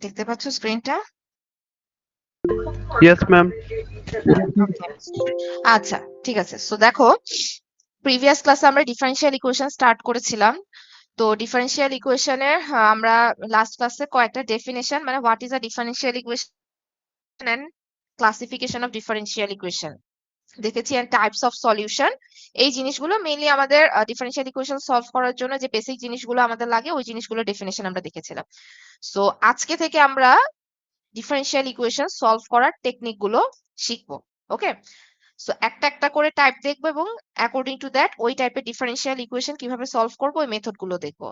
দেখতে পাচ্ছ স্ক্রিনটা? Yes, ma'am. আচ্ছা, ঠিক আছে। সো দেখো, প্রিভিয়াস ক্লাসে আমরা ডিফারেনশিয়াল ইকুয়েশন স্টার্ট করেছিলাম। তো ডিফারেনশিয়াল ইকুয়েশনের আমরা লাস্ট ক্লাসে কয়েকটা ডেফিনেশন, মানে what is a differential equation and classification of differential equation দেখেছি, এন্ড টাইপস অফ সলিউশন। এই জিনিসগুলো মেইনলি আমাদের ডিফারেনশিয়াল ইকুয়েশন সলভ করার জন্য যে বেসিক জিনিসগুলো আমাদের লাগে, ওই জিনিসগুলো ডেফিনেশন আমরা দেখেছিলাম। সো আজকে থেকে আমরা ডিফারেনশিয়াল ইকুয়েশন সলভ করার টেকনিক গুলো শিখবো। ওকে, সো একটা একটা করে টাইপ দেখবো এবং অ্যাকর্ডিং টু দ্যাট ওই টাইপের ডিফারেনশিয়াল ইকুয়েশন কিভাবে সলভ করবো ওই মেথড গুলো দেখবো।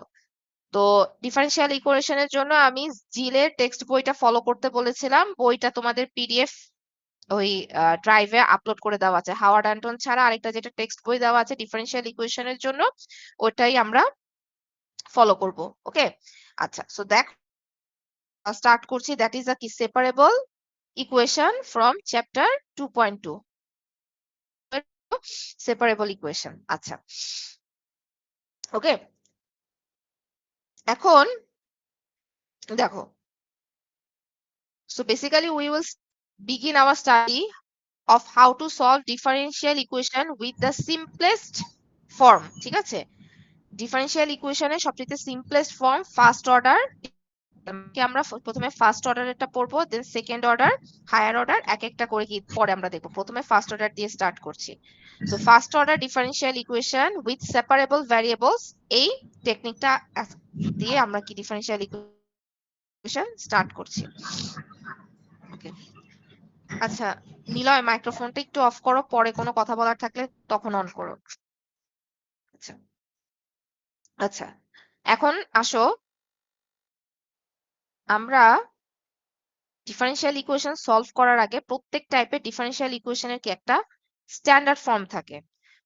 তো ডিফারেনশিয়াল ইকুয়েশনের জন্য আমি জিলের টেক্সট বইটা ফলো করতে বলেছিলাম। বইটা তোমাদের পিডিএফ ওই ড্রাইভে আপলোড করে দেওয়া আছে। হাওয়ার্ড অ্যান্টন ছাড়া আরেকটা যেটা টেক্সট বই দেওয়া আছে ডিফারেনশিয়াল ইকুয়েশনের জন্য, ওটাই আমরা ফলো করব। ওকে, আচ্ছা, সো দেখ স্টার্ট করছি। দ্যাট ইজ আ কি separable equation from chapter 2.2, separable equation. আচ্ছা, ওকে, এখন দেখো, so basically we will begin our study of how to solve differential equation with the simplest form। ঠিক আছে, ডিফারেনশিয়াল ইকুয়েশনের সবচেয়ে সিম্পলেস্ট ফর্ম ফার্স্ট অর্ডার। আমরা প্রথমে ফার্স্ট অর্ডারেরটা পড়বো, then second order, higher order, এক একটা করে কি পরে আমরা দেখবো। প্রথমে ফার্স্ট অর্ডার দিয়ে স্টার্ট করছি। So first order differential equation with separable variables, এই টেকনিকটা দিয়ে আমরা কি ডিফারেনশিয়াল ইকুয়েশন স্টার্ট করছি। ওকে, আচ্ছা নিলয়, মাইক্রোফোনটা একটু অফ করো, পরে কোনো কথা বলার থাকলে তখন অন করো। আচ্ছা আচ্ছা, এখন আসো, আমরা ডিফারেনশিয়াল ইকুয়েশন সলভ করার আগে প্রত্যেক টাইপের ডিফারেনশিয়াল ইকুয়েশনের কি একটা স্ট্যান্ডার্ড ফর্ম থাকে।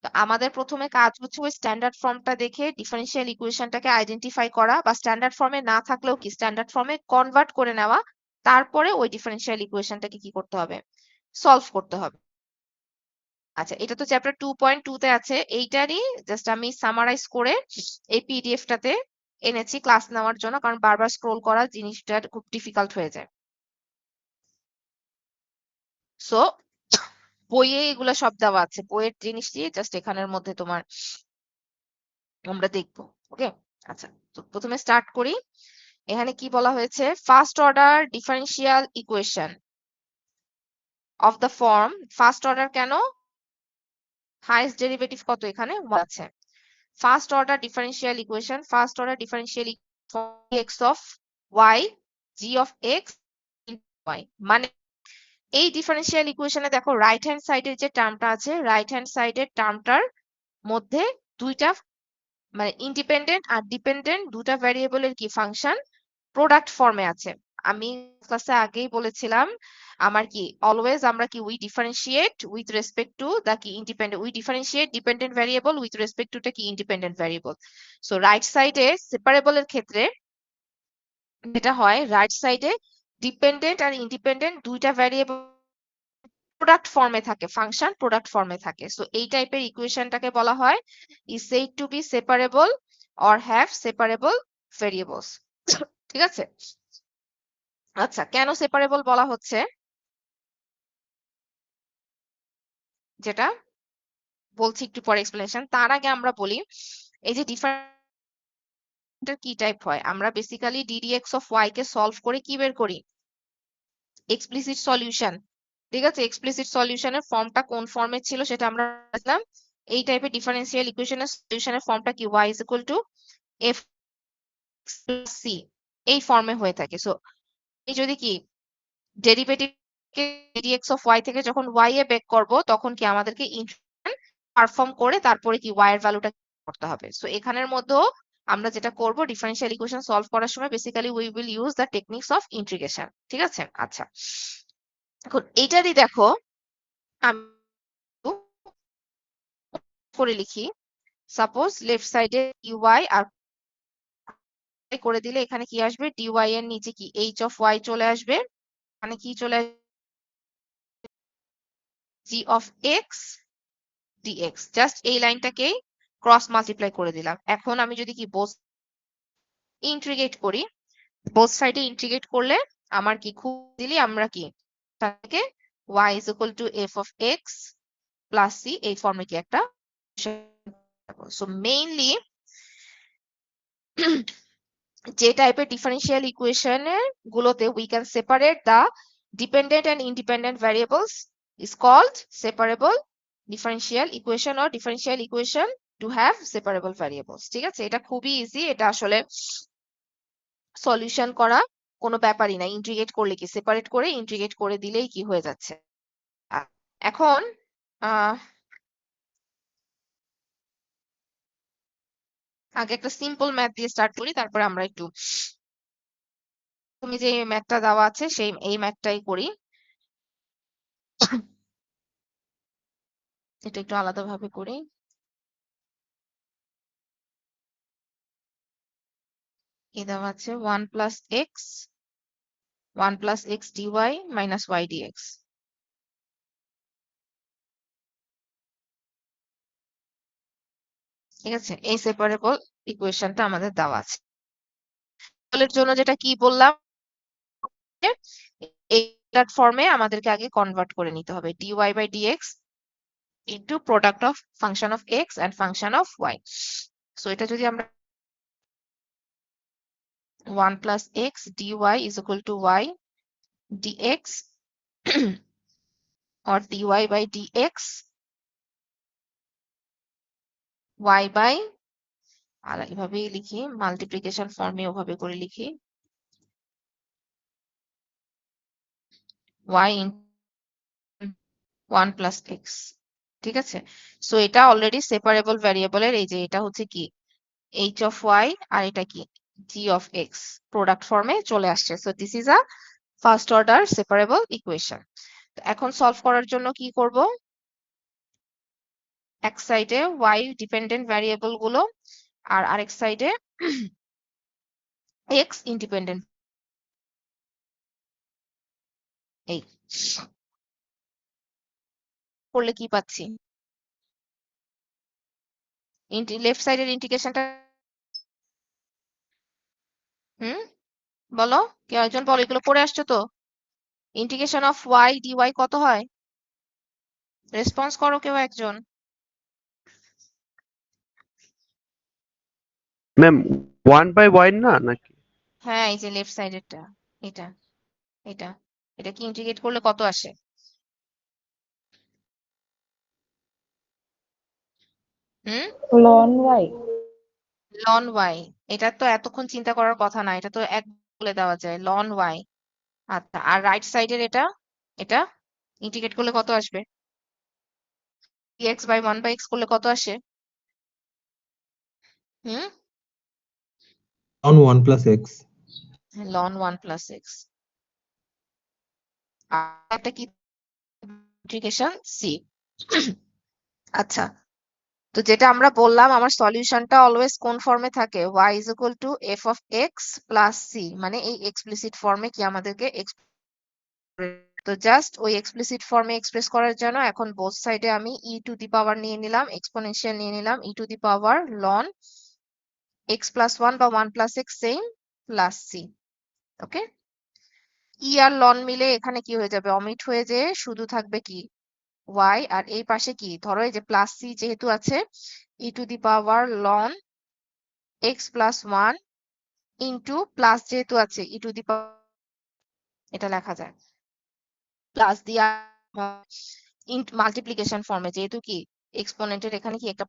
তো আমাদের প্রথমে কাজ হচ্ছে ওই স্ট্যান্ডার্ড ফর্মটা দেখে ডিফারেনশিয়াল ইকুয়েশনটাকে আইডেন্টিফাই করা, বা স্ট্যান্ডার্ড ফর্মে না থাকলেও কি স্ট্যান্ডার্ড ফর্মে কনভার্ট করে নেওয়া, তারপরে ওই ডিফারেনশিয়াল ইকুয়েশনটাকে কি করতে হবে, সলভ করতে হবে। আচ্ছা, এটা তো চ্যাপ্টার 2.2 তে আছে। এইটারই জাস্ট আমি সামারাইজ করে এই পিডিএফটাতে এনেছি ক্লাস নেওয়ার জন্য, কারণ বারবার স্ক্রোল করা জিনিসটা খুব ডিফিকাল্ট হয়ে যায়। সো বইয়ে এগুলা সব দেওয়া আছে, বইয়ের জিনিস দিয়ে জাস্ট এখানের মধ্যে তোমার আমরা দেখবো। ওকে, আচ্ছা, তো প্রথমে স্টার্ট করি। এখানে কি বলা হয়েছে, first order differential equation of the form. First order কেন, হাইয়েস্ট ডেরিভেটিভ কত, এখানে আছে। First order differential equation, first order differential x of y, g of x, y, মানে এই ডিফারেনশিয়াল ইকুয়েশনে দেখো রাইট হ্যান্ড সাইডের যে টার্মটা আছে, রাইট হ্যান্ড সাইডের টার্মটার মধ্যে দুইটা, মানে ইন্ডিপেন্ডেন্ট আর ডিপেন্ডেন্ট দুটা ভ্যারিয়েবলের কি ফাংশন প্রোডাক্ট ফর্মে আছে। আমি ক্লাসে আগেই বলেছিলাম আমার কি অলওয়েজ আমরা কি we differentiate with respect to the কি independent, we differentiate dependent variable with respect to টা কি ইন্ডিপেন্ডেন্ট ভ্যারিয়েবল। সো রাইট সাইডে সেপারেবলের ক্ষেত্রে যেটা হয়, রাইট সাইডে ডিপেন্ডেন্ট আর ইন্ডিপেন্ডেন্ট দুইটা ভ্যারিয়েবল প্রোডাক্ট ফর্মে থাকে, ফাংশন প্রোডাক্ট ফর্মে থাকে। সো এই টাইপের ইকুয়েশনটাকে বলা হয় is said to be separable or have separable variables। ঠিক আছে, আচ্ছা কেন সেপারেবল বলা হচ্ছে যেটা বলছি একটু পরে এক্সপ্লেনেশন, তার আগে আমরা বলি এই যে ডিফারেন্ট কি টাইপ হয়। আমরা basically ddx of y K solve করে কি বের করি, এক্সপ্লিসিট সলিউশন। ঠিক আছে, এক্সপ্লিসিট সলিউশনের ফর্মটা কোন ফর্মে ছিল সেটা আমরা দেখলাম। এই টাইপের ডিফারেনশিয়াল ইকুয়েশনের সলিউশনের ফর্মটা কি y is equal to f c, এই ফর্মে হয়ে থাকে। সো এই যদি কি derivative K dx of y থেকে যখন y এ বেক করব, তখন কি আমাদেরকে ইন্টিগ্রেশন পারফর্ম করে তারপরে কি y এর ভ্যালুটা করতে হবে। সো এখানের মধ্যেও আমরা যেটা করব ডিফারেনশিয়াল ইকুয়েশন সলভ করার সময় basically we will use the techniques of integration. ঠিক আছে, আচ্ছা এখন এইটারই দেখো আমি করে লিখি, সাপোজ লেফট সাইডে dy আর করে দিলে এখানে কি আসবে, dy এর নিচে কি h অফ y চলে আসবে, মানে কি চলে আসবে, g of x dx। Just এই লাইনটাকেই ক্রস মাল্টিপ্লাই করে দিলাম। এখন আমি যদি কি বোথ ইন্টিগ্রেট করি, বোথ সাইডে ইন্টিগ্রেট করলে আমার কি খুব দিলি আমরা কি থেকে y is equal to f of x plus c এই ফর্মে কি একটা সো মেইনলি যে টাইপের ডিফারেনশিয়াল ইকুয়েশনের গুলোতে we can separate the dependent and independent variables is called separable differential equation or differential equation to have separable variables. ঠিক আছে, এটা খুবই ইজি, এটা আসলে সলিউশন করা কোনো ব্যাপারই না, ইন্টিগ্রেট করলে কি সেপারেট করে ইন্টিগ্রেট করে দিলেই কি হয়ে যাচ্ছে। এখন আগে একটা সিম্পল ম্যাথ দিয়ে স্টার্ট করি, তারপরে আমরা একটু তুমি যে ম্যাথটা দেওয়া আছে সেই এই ম্যাথটাই করি। এটা একটু আলাদাভাবে করি। এই দেওয়া আছে 1 plus x dy minus y dx। ঠিক আছে, এই সেপারেবল ইকুয়েশনটা আমাদের দেওয়া আছে। এর জন্য যেটা কি বললাম, এই ফর্মে আমাদেরকে আগে কনভার্ট করে নিতে হবে dy by dx into product of function of x and function of y। So এটা যদি আমরা 1 plus x dy is equal to y dx or dy by dx y by, আর এইভাবেই লিখি, মাল্টিপ্লিকেশন ফর্মে ওভাবে করে লিখি y in 1 plus x। ঠিক আছে, সো এটা অলরেডি সেপারেবল ভ্যারিয়েবলের, এই যে এটা হচ্ছে কি h of y আর এটা কি g of x প্রোডাক্ট ফর্মে চলে আসছে। So this is a first order separable equation. এখন সলভ করার জন্য কি করব, এক সাইডে y ডিপেন্ডেন্ট ভ্যারিয়েবল গুলো আর আরেক সাইডে x ইন্ডিপেন্ডেন্ট, এই করলে কি পাচ্ছি, লেফট সাইডের ইন্টিগ্রেশনটা বলো, কেউ একজন বলো, এগুলো পড়ে আসছো তো? ইন্টিগ্রেশন অফ y dy কত হয়? রেসপন্স করো কেউ একজন। ম্যাম 1/y না নাকি? হ্যাঁ, এই যে লেফট সাইডেরটা, এটা এটা এটা কি ইন্টিগ্রেট করলে কত আসে? হুম, ln y লন y। এটা তো এতক্ষণ চিন্তা করার কথা না, এটা তো এক বলে দেওয়া যায় লন y। আচ্ছা, আর রাইট সাইডের এটা এটা ইন্টিগ্রেট করলে কত আসবে? dx বাই 1/x করলে কত আসে? Hmm, on 1 plus x. লন 1 প্লাস এক্স। আর একটা কি ইন্টিগ্রেশন সি। আচ্ছা, তো যেটা আমরা বললাম আমার সলিউশনটা অলওয়েজ কোন ফর্মে থাকে, y is equal to f of x plus c, মানে এই এক্সপ্লিসিট ফর্মে কি আমাদেরকে তো জাস্ট ওই এক্সপ্লিসিট ফর্মে এক্সপ্রেস করার জন্য এখন বোথ সাইডে আমি ই টু দি পাওয়ার নিয়ে নিলাম, এক্সপোনেনশিয়াল নিয়ে নিলাম, ই টু দি পাওয়ার লন x প্লাস 1 বা 1 plus x same plus c। Okay, e আর লন মিলে এখানে কি হয়ে যাবে, অমিট হয়ে যেয়ে শুধু থাকবে কি y, আর এই পাশে কি ধরো এই যে প্লাস c যেহেতু আছে, ই টু দি পাওয়ার লন x প্লাস 1 ইন্টু প্লাস যেহেতু আছে ই টু দি পাওয়ার, এটা লেখা যায় প্লাস দিয়া মাল্টিপ্লিকেশন ফর্মে, যেহেতু কি এক্সপোনেন্টের এখানে কি একটা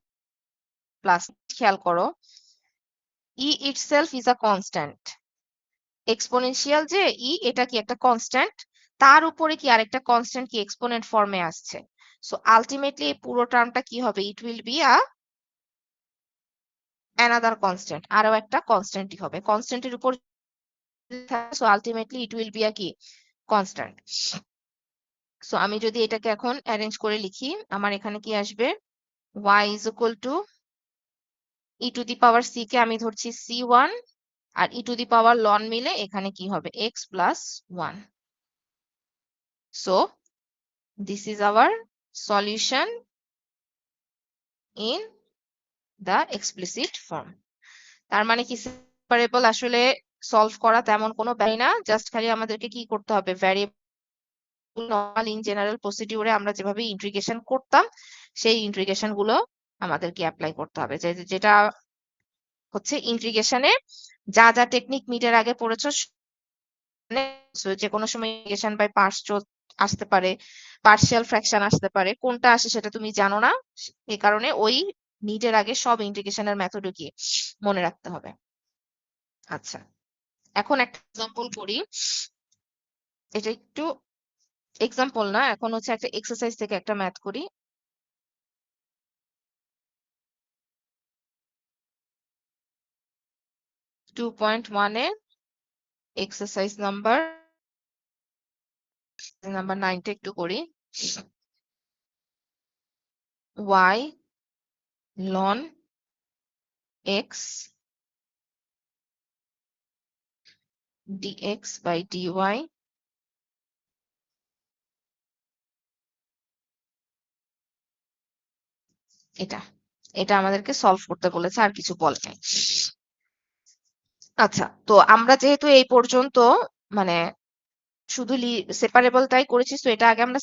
প্লাস। খেয়াল করো, e itself is a constant, exponential যে ই এটা কি একটা কনস্ট্যান্ট, তার উপরে কি আরেকটা কনস্ট্যান্ট কি এক্সপোনেন্ট ফর্মে আসছে। সো আলটিমেটলি এই পুরো টার্মটা কি হবে, it will be a another constant, আরো একটা কনস্ট্যান্টই হবে, কনস্ট্যান্টের উপর so ultimately it will be a কি কনস্ট্যান্ট। সো আমি যদি এটাকে এখন অ্যারেঞ্জ করে লিখি, আমার এখানে কি আসবে, y is equal to E to the power c কে আমি ধরছি c1 R E to the power loan মিলে এখানে কি হবে x plus 1। So this is our solution in the explicit form। তার মানে কি সেপারেবল আসলে সলভ করা তেমন কোনো ব্যাপার না, জাস্ট খালি আমাদেরকে কি করতে হবে, ভ্যারিয়েবল নর্মাল ইন জেনারেল প্রসিডিউরে আমরা যেভাবে ইন্টিগ্রেশন করতাম সেই ইন্টিগ্রেশন গুলো আমাদেরকে অ্যাপ্লাই করতে হবে, যেটা হচ্ছে ইন্টিগ্রেশনে যা যা টেকনিক মিটের আগে পড়েছো, যে কোনো সময় ইন্টিগ্রেশন বাই পার্টস আসতে পারে, পার্শিয়াল ফ্র্যাকশন আসতে পারে, কোনটা আসে সেটা তুমি জানো না, এই কারণে ওই নিটের আগে সব ইন্টিগ্রেশনের মেথডও কি মনে রাখতে হবে। আচ্ছা, এখন একটা এক্সাম্পল করি, এটা একটু এক্সাম্পল না, এখন হচ্ছে একটা এক্সারসাইজ থেকে একটা ম্যাথ করি। টু পয়েন্ট ওয়ানে এক্সারসাইজ নাম্বার 9টা একটু করি। y ln x dx by dy, এটা এটা আমাদেরকে সলভ করতে বলেছে, আর কিছু বলে নাই। আচ্ছা, তো আমরা যেহেতু এই পর্যন্ত মানে শুধু সেপারেবলটাই করেছি, তো এটা আগে আমরা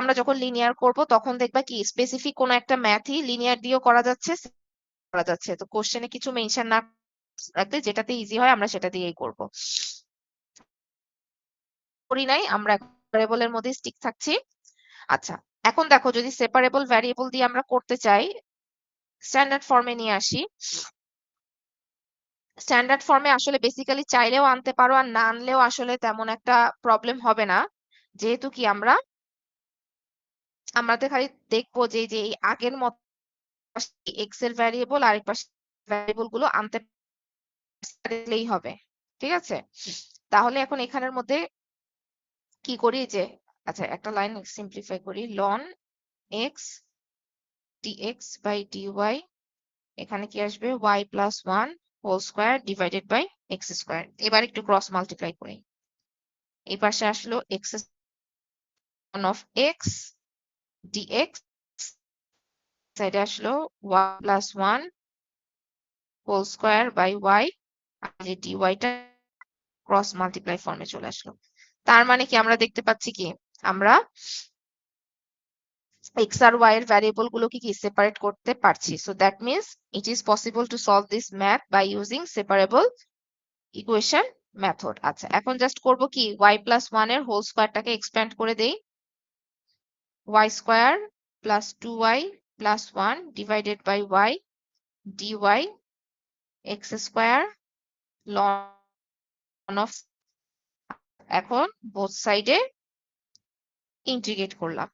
আমরা যখন লিনিয়ার করব তখন দেখবা কি স্পেসিফিক কোনো একটা ম্যাথই লিনিয়ার দিয়েও করা যাচ্ছে, তো কোশ্চেনে কিছু মেনশন না রাখলে যেটাতে ইজি হয় আমরা সেটা দিয়েই করব। করি নাই, আমরা সেপারেবলের মধ্যে স্টিক থাকছি। আচ্ছা, এখন দেখো যদি সেপারেবল ভ্যারিয়েবল দিয়ে আমরা করতে চাই, স্ট্যান্ডার্ড ফর্মে নিয়ে আসি। স্ট্যান্ডার্ড ফর্মে আসলে বেসিক্যালি চাইলেও আনতে পারো, আর না আনলেও আসলে তেমন একটা প্রবলেম হবে না, যেহেতু কি আমরা তো খালি দেখবো যে এই আগের মতো এক্স এর ভ্যারিয়েবল আর এক পাশে ভ্যারিয়েবল গুলো আনতে পারলেই হবে, ঠিক আছে? তাহলে এখন এখানের মধ্যে কি করি, যে আচ্ছা একটা লাইন সিম্পলিফাই করি, ln x dx by dy, এখানে কি আসবে, y plus 1 whole square divided by x square. এবার একটু ক্রস মাল্টিপ্লাই করি, এই পাশে আসলো x of x dx, সাইডে আসলো y plus 1 whole square by y, আর যে dyটা ক্রস মাল্টিপ্লাই ফর্মে চলে আসলো। তার মানে কি আমরা দেখতে পাচ্ছি কি আমরা x আর y এর ভ্যারিয়েবল গুলোকে কি সেপারেট করতে পারছি। So that means it is possible to solve this math by using separable equation method. আচ্ছা, এখন জাস্ট করব কি, y প্লাস 1 এর হোল স্কয়ারটাকে এক্সপ্যান্ড করে দেই, y square plus 2y plus 1 divided by y dy x square ln of, এখন both সাইডে integrate করলাম।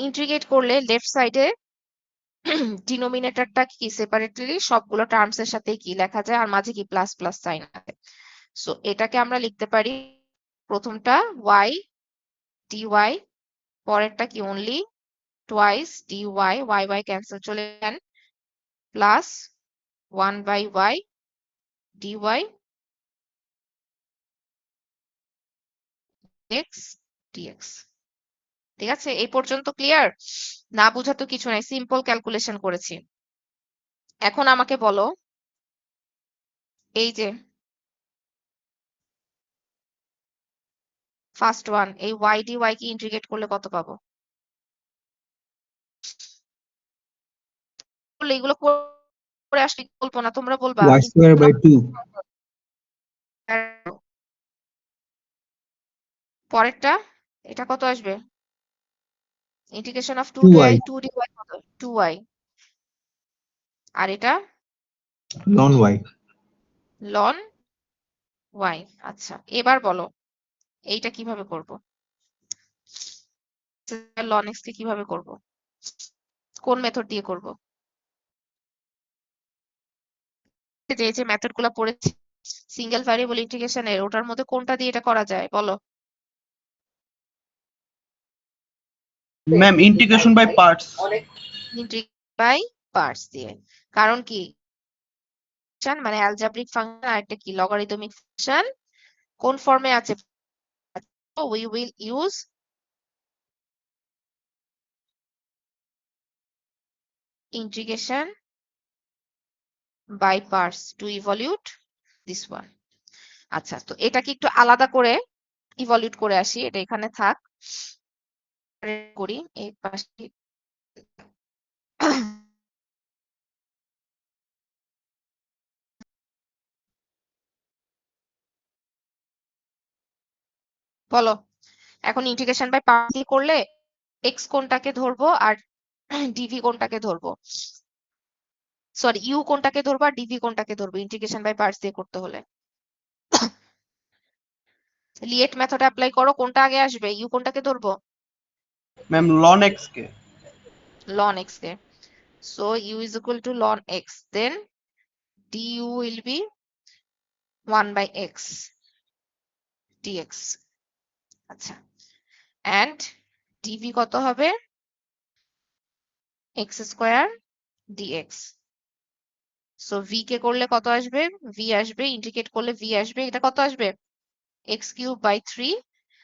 ইন্টিগ্রেট করলে লেফট সাইডে ডিনোমিনেটরটা কি সেপারেটলি সবগুলো টার্মস এর সাথে কি লেখা যায়, আর মাঝে কি প্লাস প্লাস সাইন আছে। সো এটাকে আমরা লিখতে পারি, প্রথমটা y dy, পরেরটা কি only twice dy, y cancel চলে যান, plus 1 by y dy x dx। ঠিক আছে, এই পর্যন্ত ক্লিয়ার? না বুঝা তো কিছু নাই, সিম্পল ক্যালকুলেশন করেছি। এখন আমাকে বলো, এই যে ফার্স্ট ওয়ান, এই y dy কি ইন্টিগ্রেট করলে কত পাবো? করলে এগুলো করে আসলে বলবো না, তোমরা বলবা y square by 2 পরেরটা এটা কত আসবে, integration of 2 dy 2y 2 dy কত, 2y, আর এটা ln y ln y। আচ্ছা, এবার বলো এইটা কিভাবে করব, ln x কে কিভাবে করব, কোন মেথড দিয়ে করব? যে মেথড গুলা পড়েছি সিঙ্গেল ভ্যারিয়েবল ইন্টিগ্রেশনের, ওটার মধ্যে কোনটা দিয়ে এটা করা যায় বলো? Ma'am integration by parts. Integrate by parts দিয়ে, কারণ কি মানে অ্যালজেব্রিক ফাংশন আর একটা কি লগারিদমিক ফাংশন কোন ফর্মে আছে, we will use integration by parts to evaluate this one. আচ্ছা, তো এটাকে একটু আলাদা করে ইভলিউট করে আসি। এটা এখানে থাক, করি এই পাশে। বলো, এখন ইন্টিগ্রেশন বাই পার্ট দিয়ে করলে এক্স কোনটাকে ধরবো আর ডিভি কোনটাকে ধরবো, সরি ইউ কোনটাকে ধরবো আর ডিভি কোনটাকে ধরবো ইন্টিগ্রেশন বাই পার্টস দিয়ে করতে হলে? লিয়েট মেথড অ্যাপ্লাই করো, কোনটা আগে আসবে? ইউ কোনটাকে ধরবো? Ma'am ln x K. ln x K. So u is equal to ln x, then du will be 1 by x dx. আচ্ছা, and dv কত হবে? x square dx. So v কে করলে কত আসবে? v আসবে, ইন্টিগ্রেট করলে v আসবে, এটা কত আসবে? x cube by 3।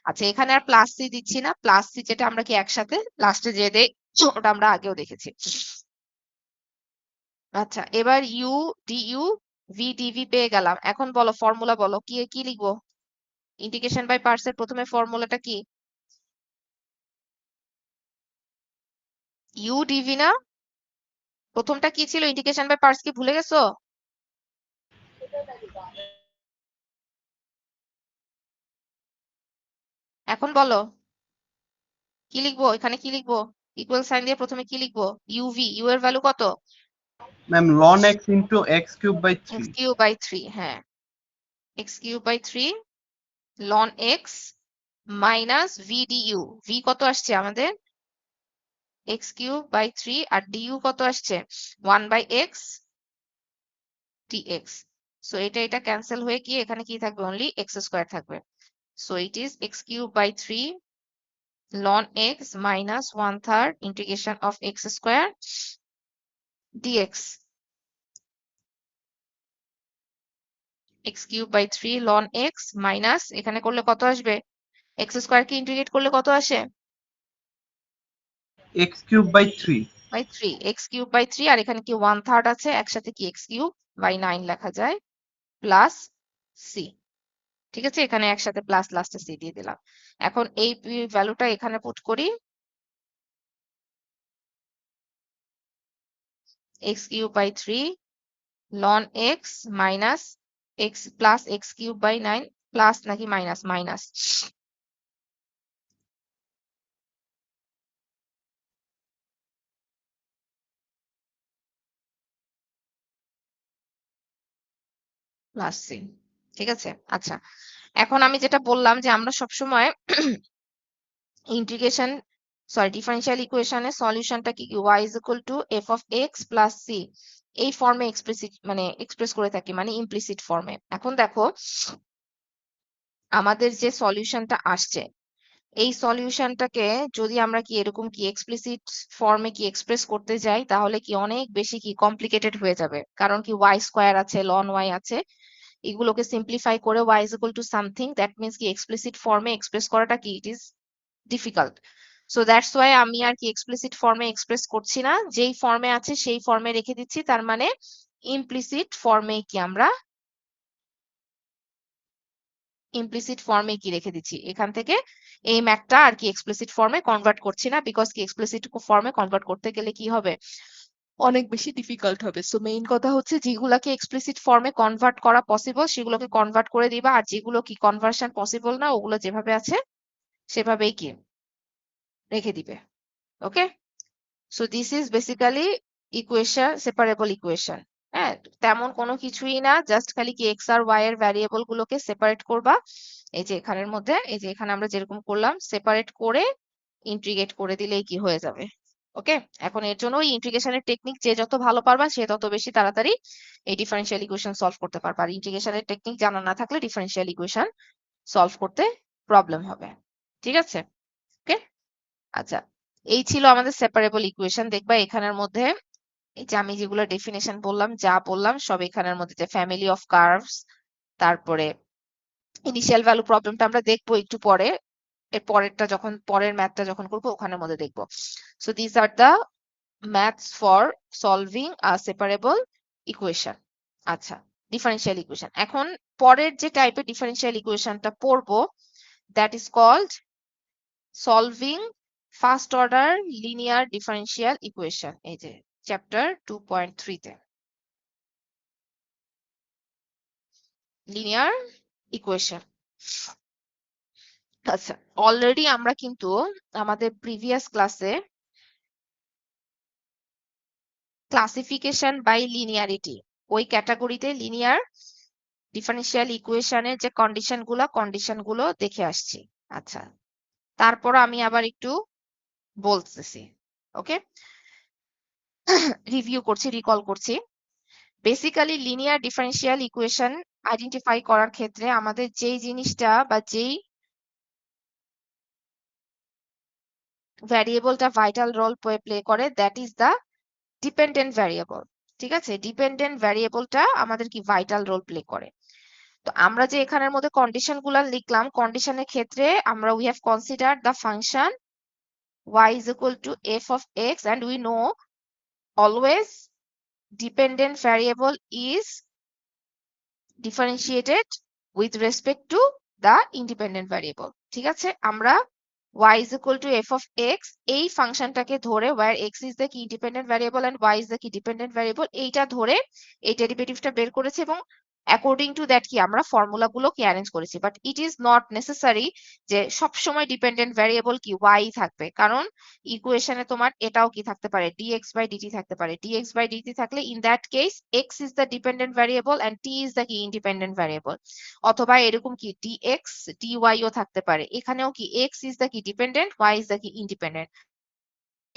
আচ্ছা, এখানে আর প্লাস সি দিচ্ছি না, প্লাস সি যেটা আমরা কি একসাথে লাস্টে যে দেই ওটা আমরা আগেও দেখেছি। আচ্ছা, এবার ইউ ডিইউ ভি ডিভি পেয়ে গেলাম। এখন বলো ফর্মুলা বলো, কি কি লিখবো? ইন্টিগ্রেশন বাই পার্টস এর প্রথমে ফর্মুলাটা কি? ইউ ডিভি না? প্রথমটা কি ছিল? ইন্টিগ্রেশন বাই পার্টস কি ভুলে গেছো? এখন বলো কি লিখবো, এখানে কি লিখবো? ইকুয়াল সাইন দিয়ে প্রথমে কি লিখবো? ইউভি, ইউ এর ভ্যালু কত? Ma'am ln x into x cube by x 3। Cube by 3, হ্যাঁ, x cube by 3 ln x minus v d u. V কত আসছে আমাদের? x কিউব বাই 3 আর ডিইউ কত আসছে? 1 বাই x dx. সো এটা ক্যান্সেল হয়ে গিয়ে এখানে কি থাকবে? অনলি x স্কয়ার থাকবে। So it is x cube by 3 ln x minus 1/3 integration of x square dx. x cube by 3 ln x minus এখানে করলে কত আসবে? x স্কয়ার কে ইন্টিগ্রেট করলে কত আসে? x cube by 3। By 3, x cube by 3 আর এখানে কি 1/3 আছে, একসাথে কি x কিউব বাই 9 লেখা যায় প্লাস c। ঠিক আছে, এখানে একসাথে প্লাস লাস্টে c দিয়ে দিলাম। এখন এই ভ্যালুটা এখানে পুট করি, x cube by 3 ln x minus x plus x cube by 9 plus নাকি মাইনাস? মাইনাস। Plus c. ঠিক আছে, আচ্ছা, এখন আমি যেটা বললাম যে আমরা সবসময় ইন্টিগ্রেশন ডিফারেন্সিয়াল ইকুয়েশনের সলিউশনটা কি y is equal to f of x plus c এই ফর্মে এক্সপ্রেস করে থাকি, মানে ইমপ্লিসিট ফর্মে। এখন দেখো আমাদের যে সলিউশনটা আসছে, এই সলিউশনটাকে যদি আমরা কি এরকম কি এক্সপ্লিসিট ফর্মে কি এক্সপ্রেস করতে যাই, তাহলে কি অনেক বেশি কি কমপ্লিকেটেড হয়ে যাবে। কারণ কি y স্কয়ার আছে, ln y আছে, এগুলোকে সিম্পলিফাই করে y is equal to something, that means কি এক্সপ্লিসিট ফর্মে এক্সপ্রেস করাটা কি it is difficult. So that's why আমি আর কি এক্সপ্লিসিট ফর্মে এক্সপ্রেস করছি না, যেই ফর্মে আছে সেই ফর্মে রেখে দিচ্ছি। তার মানে ইমপ্লিসিট ফর্মে কি আমরা রেখে দিচ্ছি। এখান থেকে এই ম্যাথটা আর কি এক্সপ্লিসিট ফর্মে কনভার্ট করছি না, বিকজ কি এক্সপ্লিসিট ফর্মে কনভার্ট করতে গেলে কি হবে? অনেক বেশি ডিফিকাল্ট হবে। সো মেইন কথা হচ্ছে যেগুলাকে এক্সপ্লিসিট ফর্মে কনভার্ট করা পসিবল সেগুলোকে কনভার্ট করে দিবা, আর যেগুলো কি কনভার্সন পসিবল না ওগুলো যেভাবে আছে সেভাবেই কি রেখে দিবে। Okay, so this is basically equation, separable equation. হ্যাঁ, তেমন কোনো কিছুই না, জাস্ট খালি কি এক্স আর ওয়াই এর ভ্যারিয়েবল গুলোকে সেপারেট করবা। এই যে এখানের মধ্যে, এই যে এখানে আমরা যেরকম করলাম, সেপারেট করে ইন্টিগ্রেট করে দিলেই কি হয়ে যাবে। ওকে, এখন এর জন্য ওই ইন্টিগ্রেশনের টেকনিক যে যত ভালো পারবা সে তত বেশি তাড়াতাড়ি এই ডিফারেনশিয়াল ইকুয়েশন সলভ করতে পারবা। আর ইন্টিগ্রেশনের টেকনিক জানা না থাকলে ডিফারেনশিয়াল ইকুয়েশন সলভ করতে প্রবলেম হবে। ঠিক আছে, ওকে, আচ্ছা, এই ছিল আমাদের সেপারেবল ইকুয়েশন। দেখবা এখানের মধ্যে এই যে আমি যেগুলো ডেফিনেশন বললাম, যা বললাম সব এখানের মধ্যে, যে ফ্যামিলি অফ কার্ভস, তারপরে ইনিশিয়াল ভ্যালু প্রবলেমটা আমরা দেখবো একটু পরে, এর পরেরটা যখন পরের ম্যাথটা যখন করবো ওখানের মধ্যে দেখবো। So this are the maths for solving a separable equation. আচ্ছা, ডিফারেনশিয়াল ইকুয়েশন। এখন পরের যে টাইপের ডিফারেনশিয়াল ইকুয়েশনটা পড়বো, that is called solving first order linear differential equation. এই যে চ্যাপ্টার 2.3 তে লিনিয়ার ইকুয়েশন। আচ্ছা, অলরেডি আমরা কিন্তু আমাদের প্রিভিয়াস ক্লাসে ক্লাসিফিকেশন বাই লিনিয়ারিটি ওই ক্যাটাগরিতে লিনিয়ার ডিফারেনশিয়াল ইকুয়েশনের যে কন্ডিশনগুলো দেখে আসছি। আচ্ছা, তারপর আমি আবার একটু বলতেছি। ওকে, রিভিউ করছি, রিকল করছি। Basically linear differential equation identify করার ক্ষেত্রে আমাদের যেই জিনিসটা বা যেই ভ্যারিয়েবলটা ভাইটাল রোল প্লে করে, that is the dependent variable. ঠিক আছে, ডিপেন্ডেন্ট ভ্যারিয়েবলটা আমাদের কি ভাইটাল রোল প্লে করে। তো আমরা যে এখানের মধ্যে কন্ডিশনগুলো লিখলাম, কন্ডিশনের ক্ষেত্রে আমরা we have considered the function y is equal to f of x, and we know always dependent variable is differentiated with respect to the independent variable. ঠিক আছে, আমরা y is equal to f of x এই ফাংশনটাকে ধরে, where x is the key independent variable and y is the key dependent variable, এইটা ধরে এই ডেরিভেটিভটা বের করেছি এবং অ্যাকর্ডিং টু দ্যাট কি আমরা ফর্মুলাগুলো কি অ্যারেঞ্জ করেছি। But it is not necessary যে সবসময় ডিপেন্ডেন্ট ভ্যারিয়েবল কি y থাকবে, কারণ ইকুয়েশনে তোমার এটাও কি থাকতে পারে, dx by dt থাকতে পারে। dx by dt থাকলে in that case x is the dependent variable and t is the key independent variable, অথবা এরকম কি dx dy ও থাকতে পারে। এখানেও কি x is the key dependent, y is the key independent।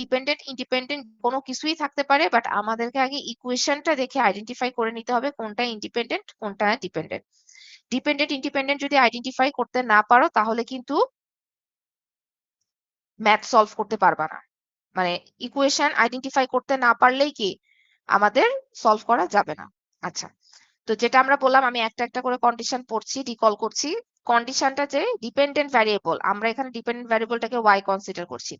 Dependent independent কোনো কিছুই থাকতে পারে, বাট আমাদেরকে আগে ইকুয়েশনটা দেখে আইডেন্টিফাই করে নিতে হবে কোনটা ইন্ডিপেন্ডেন্ট কোনটা ডিপেন্ডেন্ট। ডিপেন্ডেন্ট ইন্ডিপেন্ডেন্ট যদি আইডেন্টিফাই করতে না পারো তাহলে কিন্তু ম্যাথ সলভ করতে পারবা না। মানে ইকুয়েশন আইডেন্টিফাই করতে না পারলেই কি আমাদের সলভ করা যাবে না। আচ্ছা, তো যেটা আমরা বললাম, আমি একটা একটা করে কন্ডিশন পড়ছি, রিকল করছি। কন্ডিশনটা যে ডিপেন্ডেন্ট ভ্যারিয়েবল, আমরা এখানে ডিপেন্ডেন্ট ভ্যারিয়েবলটাকে y কনসিডার করছি।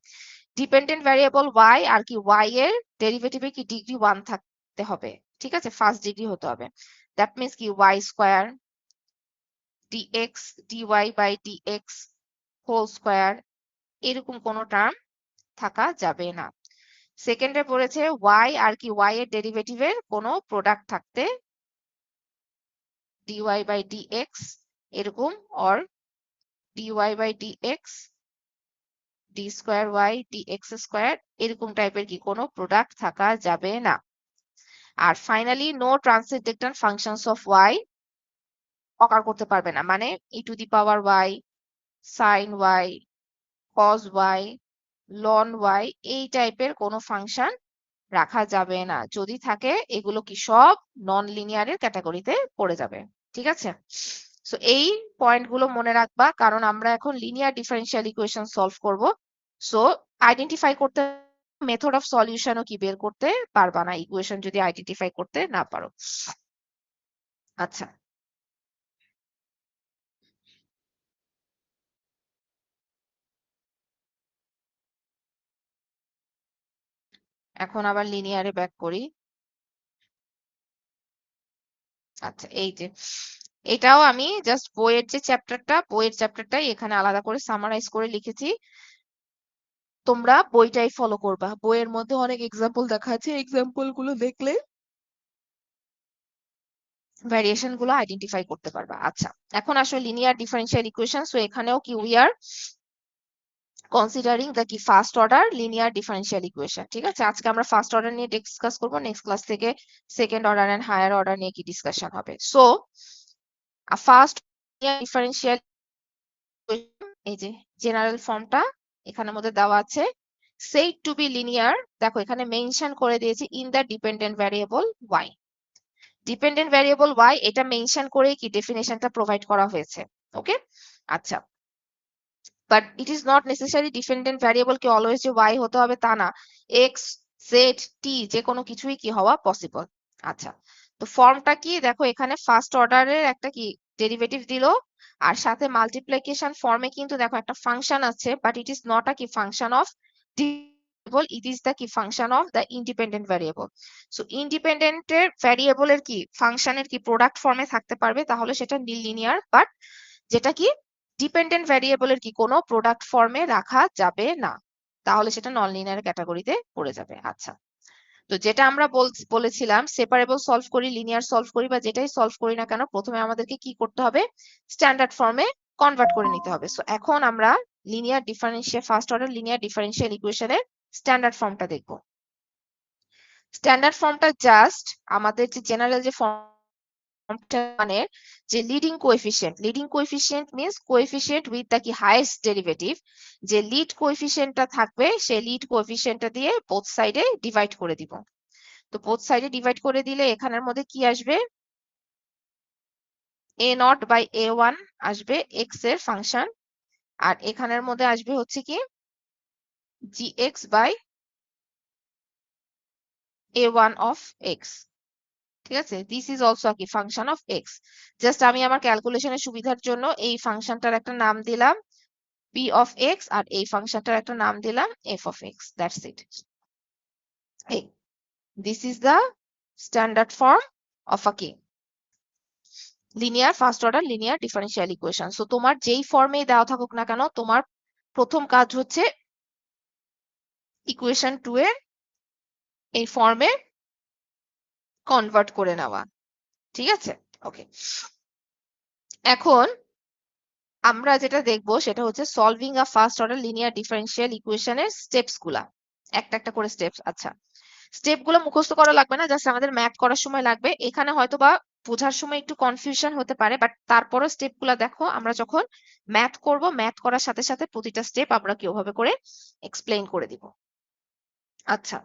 ডিপেন্ডেন্ট ভ্যারিয়েবল y আর কি y এর ডেরিভেটিভে কি ডিগ্রি 1 থাকতে হবে। ঠিক আছে, ফার্স্ট ডিগ্রি হতে হবে। দ্যাট মিন্স কি y square dx dy by dx whole square এরকম কোনো টার্ম থাকা যাবে না। সেকেন্ডে পড়েছে y আর কি y এর ডেরিভেটিভের কোনো প্রোডাক্ট থাকতে dy by dx এরকম, or dy by dx d square y dx square এরকম টাইপের কি কোনো প্রোডাক্ট থাকা যাবে না। আর finally no transcendental functions of y occur করতে পারবে না, মানে e to the power y, sin y, cos y, ln y এই টাইপের কোনো ফাংশন রাখা যাবে না। যদি থাকে এগুলো কি সব নন লিনিয়ারের ক্যাটাগরিতে পড়ে যাবে। ঠিক আছে, সো এই পয়েন্টগুলো মনে রাখবা, কারণ আমরা এখন লিনিয়ার ডিফারেনশিয়াল ইকুয়েশন সলভ করব। সো আইডেন্টিফাই করতে মেথড অফ সলিউশনও কি বের করতে পারবা না ইকুয়েশন যদি আইডেন্টিফাই করতে না পারো। আচ্ছা, এখন আবার লিনিয়ারে ব্যাক করি। আচ্ছা, এই যে এটাও আমি জাস্ট বইয়ের চ্যাপ্টারটাই এখানে আলাদা করে সামারাইজ করে লিখেছি। তোমরা বইটাই ফলো করবা, বইয়ের মধ্যে অনেক এক্সাম্পল দেখা আছে, এক্সাম্পল গুলো দেখলে ভ্যারিয়েশন গুলো আইডেন্টিফাই করতে পারবা। আচ্ছা, এখন আসলে লিনিয়ার ডিফারেনশিয়াল ইকুয়েশন, সো এখানেও কি উই আর কনসিডারিং দ্য কি first order linear differential equation. ঠিক আছে, আজকে আমরা ফার্স্ট অর্ডার নিয়ে ডিসকাস করব, নেক্সট ক্লাস থেকে second order and higher order নিয়ে কি ডিসকাশন হবে। সো ফার্স্ট ডিফারেনশিয়াল ইকুয়েশন, এই যে জেনারেল ফর্মটা এখানের মধ্যে দেওয়া আছে, said to be linear, দেখো এখানে মেনশন করে দিয়েছি in the dependent variable y। Dependent variable y এটা মেনশন করে কি ডেফিনেশনটা প্রোভাইড করা হয়েছে। ওকে, আচ্ছা, but it is not necessary dependent variable কি অলওয়েজ যে y হতে হবে তা না, x z t যে কোনো কিছুই কি হওয়া পসিবল। আচ্ছা, তো ফর্মটা কি দেখো, এখানে ফার্স্ট অর্ডারের একটা কি ডেরিভেটিভ দিল, আর সাথে মাল্টিপ্লিকেশন ফর্মে কিন্তু দেখো একটা ফাংশন আছে, but it is not a কি function of it is the key function of the independent variable. So independent variable এর কি ফাংশনের কি প্রোডাক্ট ফর্মে থাকতে পারবে, তাহলে সেটা লিনিয়ার, বাট যেটা কি ডিপেন্ডেন্ট ভ্যারিয়েবল এর কি কোনো প্রোডাক্ট ফর্মে রাখা যাবে না, তাহলে সেটা নন লিনিয়ার ক্যাটাগরিতে পড়ে যাবে। আচ্ছা, তো যেটা আমরা বলেছিলাম সেপারেবল সলভ করি, লিনিয়ার সলভ করি, বা যেটাই সলভ করি না কেন, প্রথমে আমাদেরকে কি করতে হবে, স্ট্যান্ডার্ড ফর্মে কনভার্ট করে নিতে হবে। সো এখন আমরা ফার্স্ট অর্ডার লিনিয়ার ডিফারেন্সিয়াল ইকুয়েশনের স্ট্যান্ডার্ড ফর্মটা দেখব। স্ট্যান্ডার্ড ফর্মটা জাস্ট আমাদের যে জেনারেল যে ফর্মটা মানে যে leading coefficient means coefficient with the কি হাইয়েস্ট ডেরিভেটিভ, যে লিড কোএফিসিয়েন্টটা থাকবে সেই লিড কোএফিসিয়েন্টটা দিয়ে বোথ সাইডে ডিভাইড করে দিব। তো বোথ সাইডে ডিভাইড করে দিলে এখানের মধ্যে কি আসবে, a0 বাই a1 আসবে x এর ফাংশন, আর এখানের মধ্যে আসবে হচ্ছে কি gx by a1 of x। ঠিক আছে, দিস ইজ অলসো কি ফাংশন অফ x। জাস্ট আমি আমার ক্যালকুলেশনের সুবিধার জন্য এই ফাংশনটার একটা নাম দিলাম p অফ x, আর এই ফাংশনটার একটা নাম দিলাম f of x। That's it. এই this is the standard form of a কি linear first order linear differential equation. So তোমার যেই ফর্মে দেওয়া থাকুক না কেন, তোমার প্রথম কাজ হচ্ছে ইকুয়েশন 2 এর এই ফর্মে কনভার্ট করে নেওয়া। ঠিক আছে, ওকে। এখন আমরা যেটা দেখবো সেটা হচ্ছে সলভিং আ ফার্স্ট অর্ডার লিনিয়ার ডিফারেন্সিয়াল ইকুয়েশনের স্টেপস গুলা, একটা একটা করে স্টেপস। আচ্ছা, স্টেপ গুলো মুখস্থ করা লাগবে না, জাস্ট আমাদের ম্যাথ করার সময় লাগবে। এখানে হয়তো বা বোঝার সময় একটু কনফিউশন হতে পারে, বাট তারপরও স্টেপ গুলা দেখো, আমরা যখন ম্যাথ করব, ম্যাথ করার সাথে সাথে প্রতিটা স্টেপ আমরা কিভাবে করে এক্সপ্লেইন করে দিব। আচ্ছা,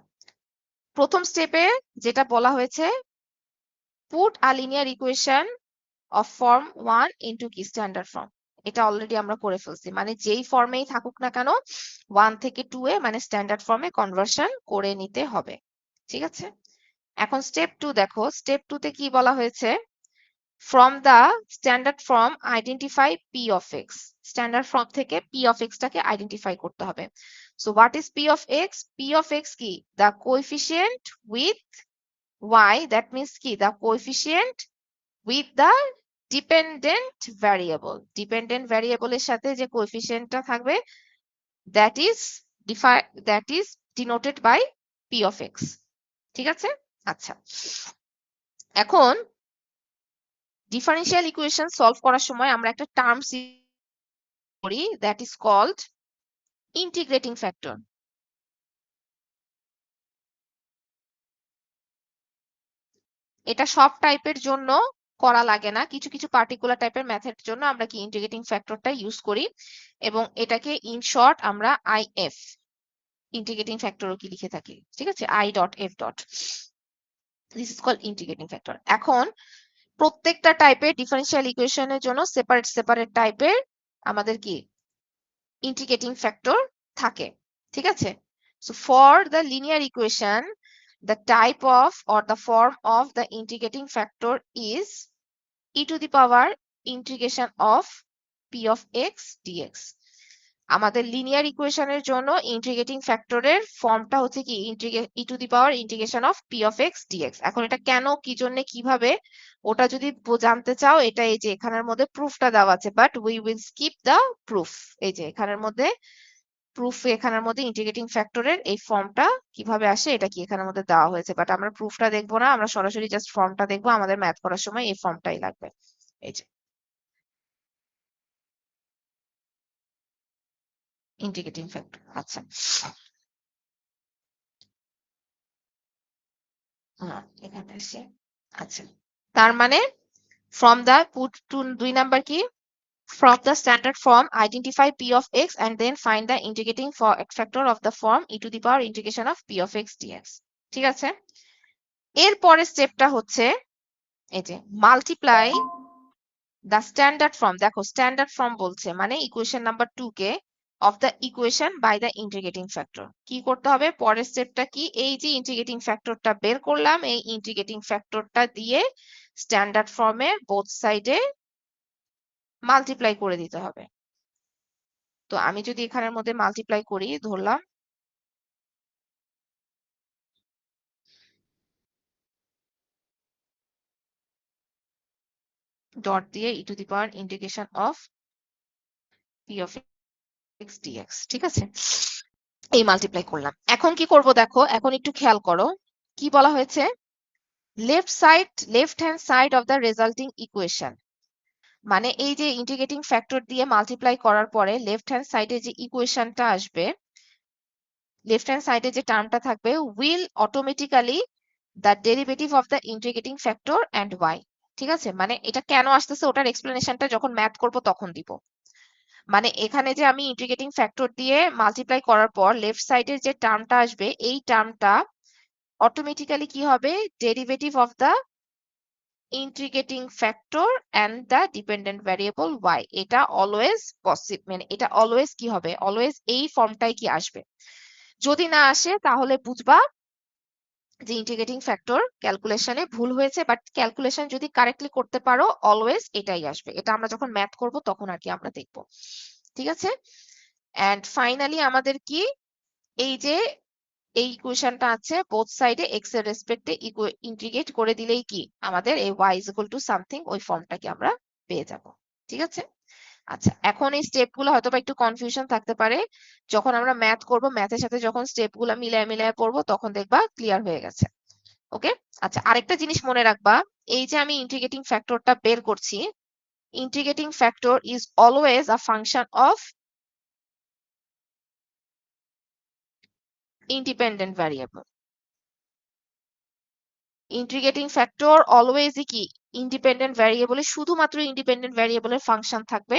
প্রথম স্টেপে যেটা বলা হয়েছে, put a linear equation of form 1 into কি স্ট্যান্ডার্ড ফর্ম। এটা অলরেডি আমরা করে ফেলছি, মানে যেই ফর্মেই থাকুক না কেন 1 থেকে 2 এ মানে স্ট্যান্ডার্ড ফর্মে কনভার্সন করে নিতে হবে। ঠিক আছে, এখন স্টেপ 2 দেখো, স্টেপ 2 তে কি বলা হয়েছে, from the standard form identify P of x. Standard form থেকে পি অফ এক্স টাকে আইডেন্টিফাই করতে হবে। So what is P of x? P of x কি, the coefficient with y, that means কি the coefficient with the dependent variable. Dependent ভ্যারিয়েবলের সাথে যে কোএফিসিয়েন্টটা থাকবে that is denoted by P of x. ঠিক আছে, আচ্ছা। এখন ডিফারেন্সিয়াল ইকুয়েশন সলভ করার সময় আমরা একটা টার্মস করি, that is called integrating factor. এটা সব টাইপের জন্য করা লাগে না, কিছু কিছু পার্টিকুলার টাইপের ম্যাথের জন্য আমরা কি ইন্টিগ্রেটিং ফ্যাক্টরটা ইউজ করি, এবং এটাকে ইন শর্ট আমরা আইএফ ইন্টিগ্রেটিং ফ্যাক্টরও কি লিখে থাকি। ঠিক আছে, I dot F dot, this is called integrating factor. এখন প্রত্যেকটা টাইপের ডিফারেন্সিয়াল ইকুয়েশনের জন্য সেপারেট টাইপের আমাদের কি ইন্টিগ্রেটিং ফ্যাক্টর থাকে। ঠিক আছে, so for the linear equation the type of or the form of the integrating factor is e to the power integration of p of x dx. আমাদের লিনিয়ার ইকুয়েশনের জন্য ইন্টিগ্রেটিং ফ্যাক্টরের ফর্মটা হচ্ছে কি e to the power integration of p of x dx। এখন এটা কেন, কি জন্য, কিভাবে, ওটা যদি জানতে চাও, এটা এই যে এখানের মধ্যে প্রুফটা দেওয়া আছে, but we will skip the proof. এই যে এখানের মধ্যে প্রুফ, এখানের মধ্যে ইন্টিগ্রেটিং ফ্যাক্টরের এই ফর্মটা কিভাবে আসে এটা কি এখানের মধ্যে দেওয়া হয়েছে, বাট আমরা প্রুফটা দেখবো না, আমরা সরাসরি জাস্ট ফর্মটা দেখবো। আমাদের ম্যাথ করার সময় এই ফর্মটাই লাগবে। এই যে ইন্টিগ্রেটিং ফ্যাক্টর। আচ্ছা, হ্যাঁ এখানে আসে। আচ্ছা, তার মানে from the put to 2 number কি, from the standard form identify p of x and then find the integrating factor of the form e to the power integration of p of x dx। ঠিক আছে, এর পরের স্টেপটা হচ্ছে এই যে multiply the standard form. দেখো standard form বলছে মানে ইকুয়েশন নাম্বার 2 কে of the equation by the integrating factor. কি করতে হবে, পরের স্টেপটা কি, এই যে ইন্টিগ্রেটিং ফ্যাক্টরটা বের করলাম, এই ইন্টিগ্রেটিং ফ্যাক্টরটা দিয়ে স্ট্যান্ডার্ড ফর্মের বোথ সাইডে মাল্টিপ্লাই করে দিতে হবে। তো আমি যদি এখানের মধ্যে মাল্টিপ্লাই করি, ধরলাম ডট দিয়ে e to the power integration of p of x dx, ঠিক আছে? এই মাল্টিপ্লাই করলাম। এখন কি করব দেখো, এখন একটু খেয়াল করো কি বলা হয়েছে, left hand side of the resulting equation, মানে এই যে ইন্টিগ্রেটিং ফ্যাক্টর দিয়ে মাল্টিপ্লাই করার পরে লেফট হ্যান্ড সাইডে যে ইকুয়েশনটা আসবে, লেফট হ্যান্ড সাইডে যে টার্মটা থাকবে, will automatically the derivative of the integrating factor and y. ঠিক আছে, মানে এটা কেন আসতেছে ওটার এক্সপ্লেনেশনটা যখন ম্যাথ করব তখন দিব। মানে এখানে যে আমি ইন্টিগ্রেটিং ফ্যাক্টর দিয়ে মাল্টিপ্লাই করার পর লেফট সাইডের যে টার্মটা আসবে, এই টার্মটা অটোমেটিক্যালি কি হবে, derivative of the integrating factor and the dependent variable y. এটা অলওয়েজ পসিবল, মানে এটা অলওয়েজ কি হবে, অলওয়েজ এই ফর্মটাই কি আসবে। যদি না আসে তাহলে বুঝবা যে ইন্টিগ্রেটিং ফ্যাক্টর ক্যালকুলেশনে ভুল হয়েছে, বাট ক্যালকুলেশন যদি কারেক্টলি করতে পারো অলওয়েজ এটাই আসবে। এটা আমরা যখন ম্যাথ করব তখন আর কি আমরা দেখব, ঠিক আছে? এন্ড ফাইনালি আমাদের কি, এই যে এই ইকুয়েশনটা আছে বোথ সাইডে এক্স এর রেসপেক্টে ইন্টিগ্রেট করে দিলেই কি আমাদের এই y is equal to something, ওই ফর্মটাকে আমরা পেয়ে যাব, ঠিক আছে? আচ্ছা, এখন এই স্টেপগুলো হয়তো বা একটু কনফিউশন থাকতে পারে, যখন আমরা ম্যাথ করব ম্যাথের সাথে যখন স্টেপগুলো মিলায় মিলায় পড়বো তখন দেখবা ক্লিয়ার হয়ে গেছে। ওকে, আচ্ছা, আরেকটা জিনিস মনে রাখবা, এই যে আমি ইন্টিগ্রেটিং ফ্যাক্টরটা বের করছি, integrating factor is always a function of independent variable. Integrating factor অলওয়েজই কি ইন্ডিপেন্ডেন্ট ভ্যারিয়েবলে, শুধুমাত্র ইন্ডিপেন্ডেন্ট ভ্যারিয়েবলের ফাংশন থাকবে।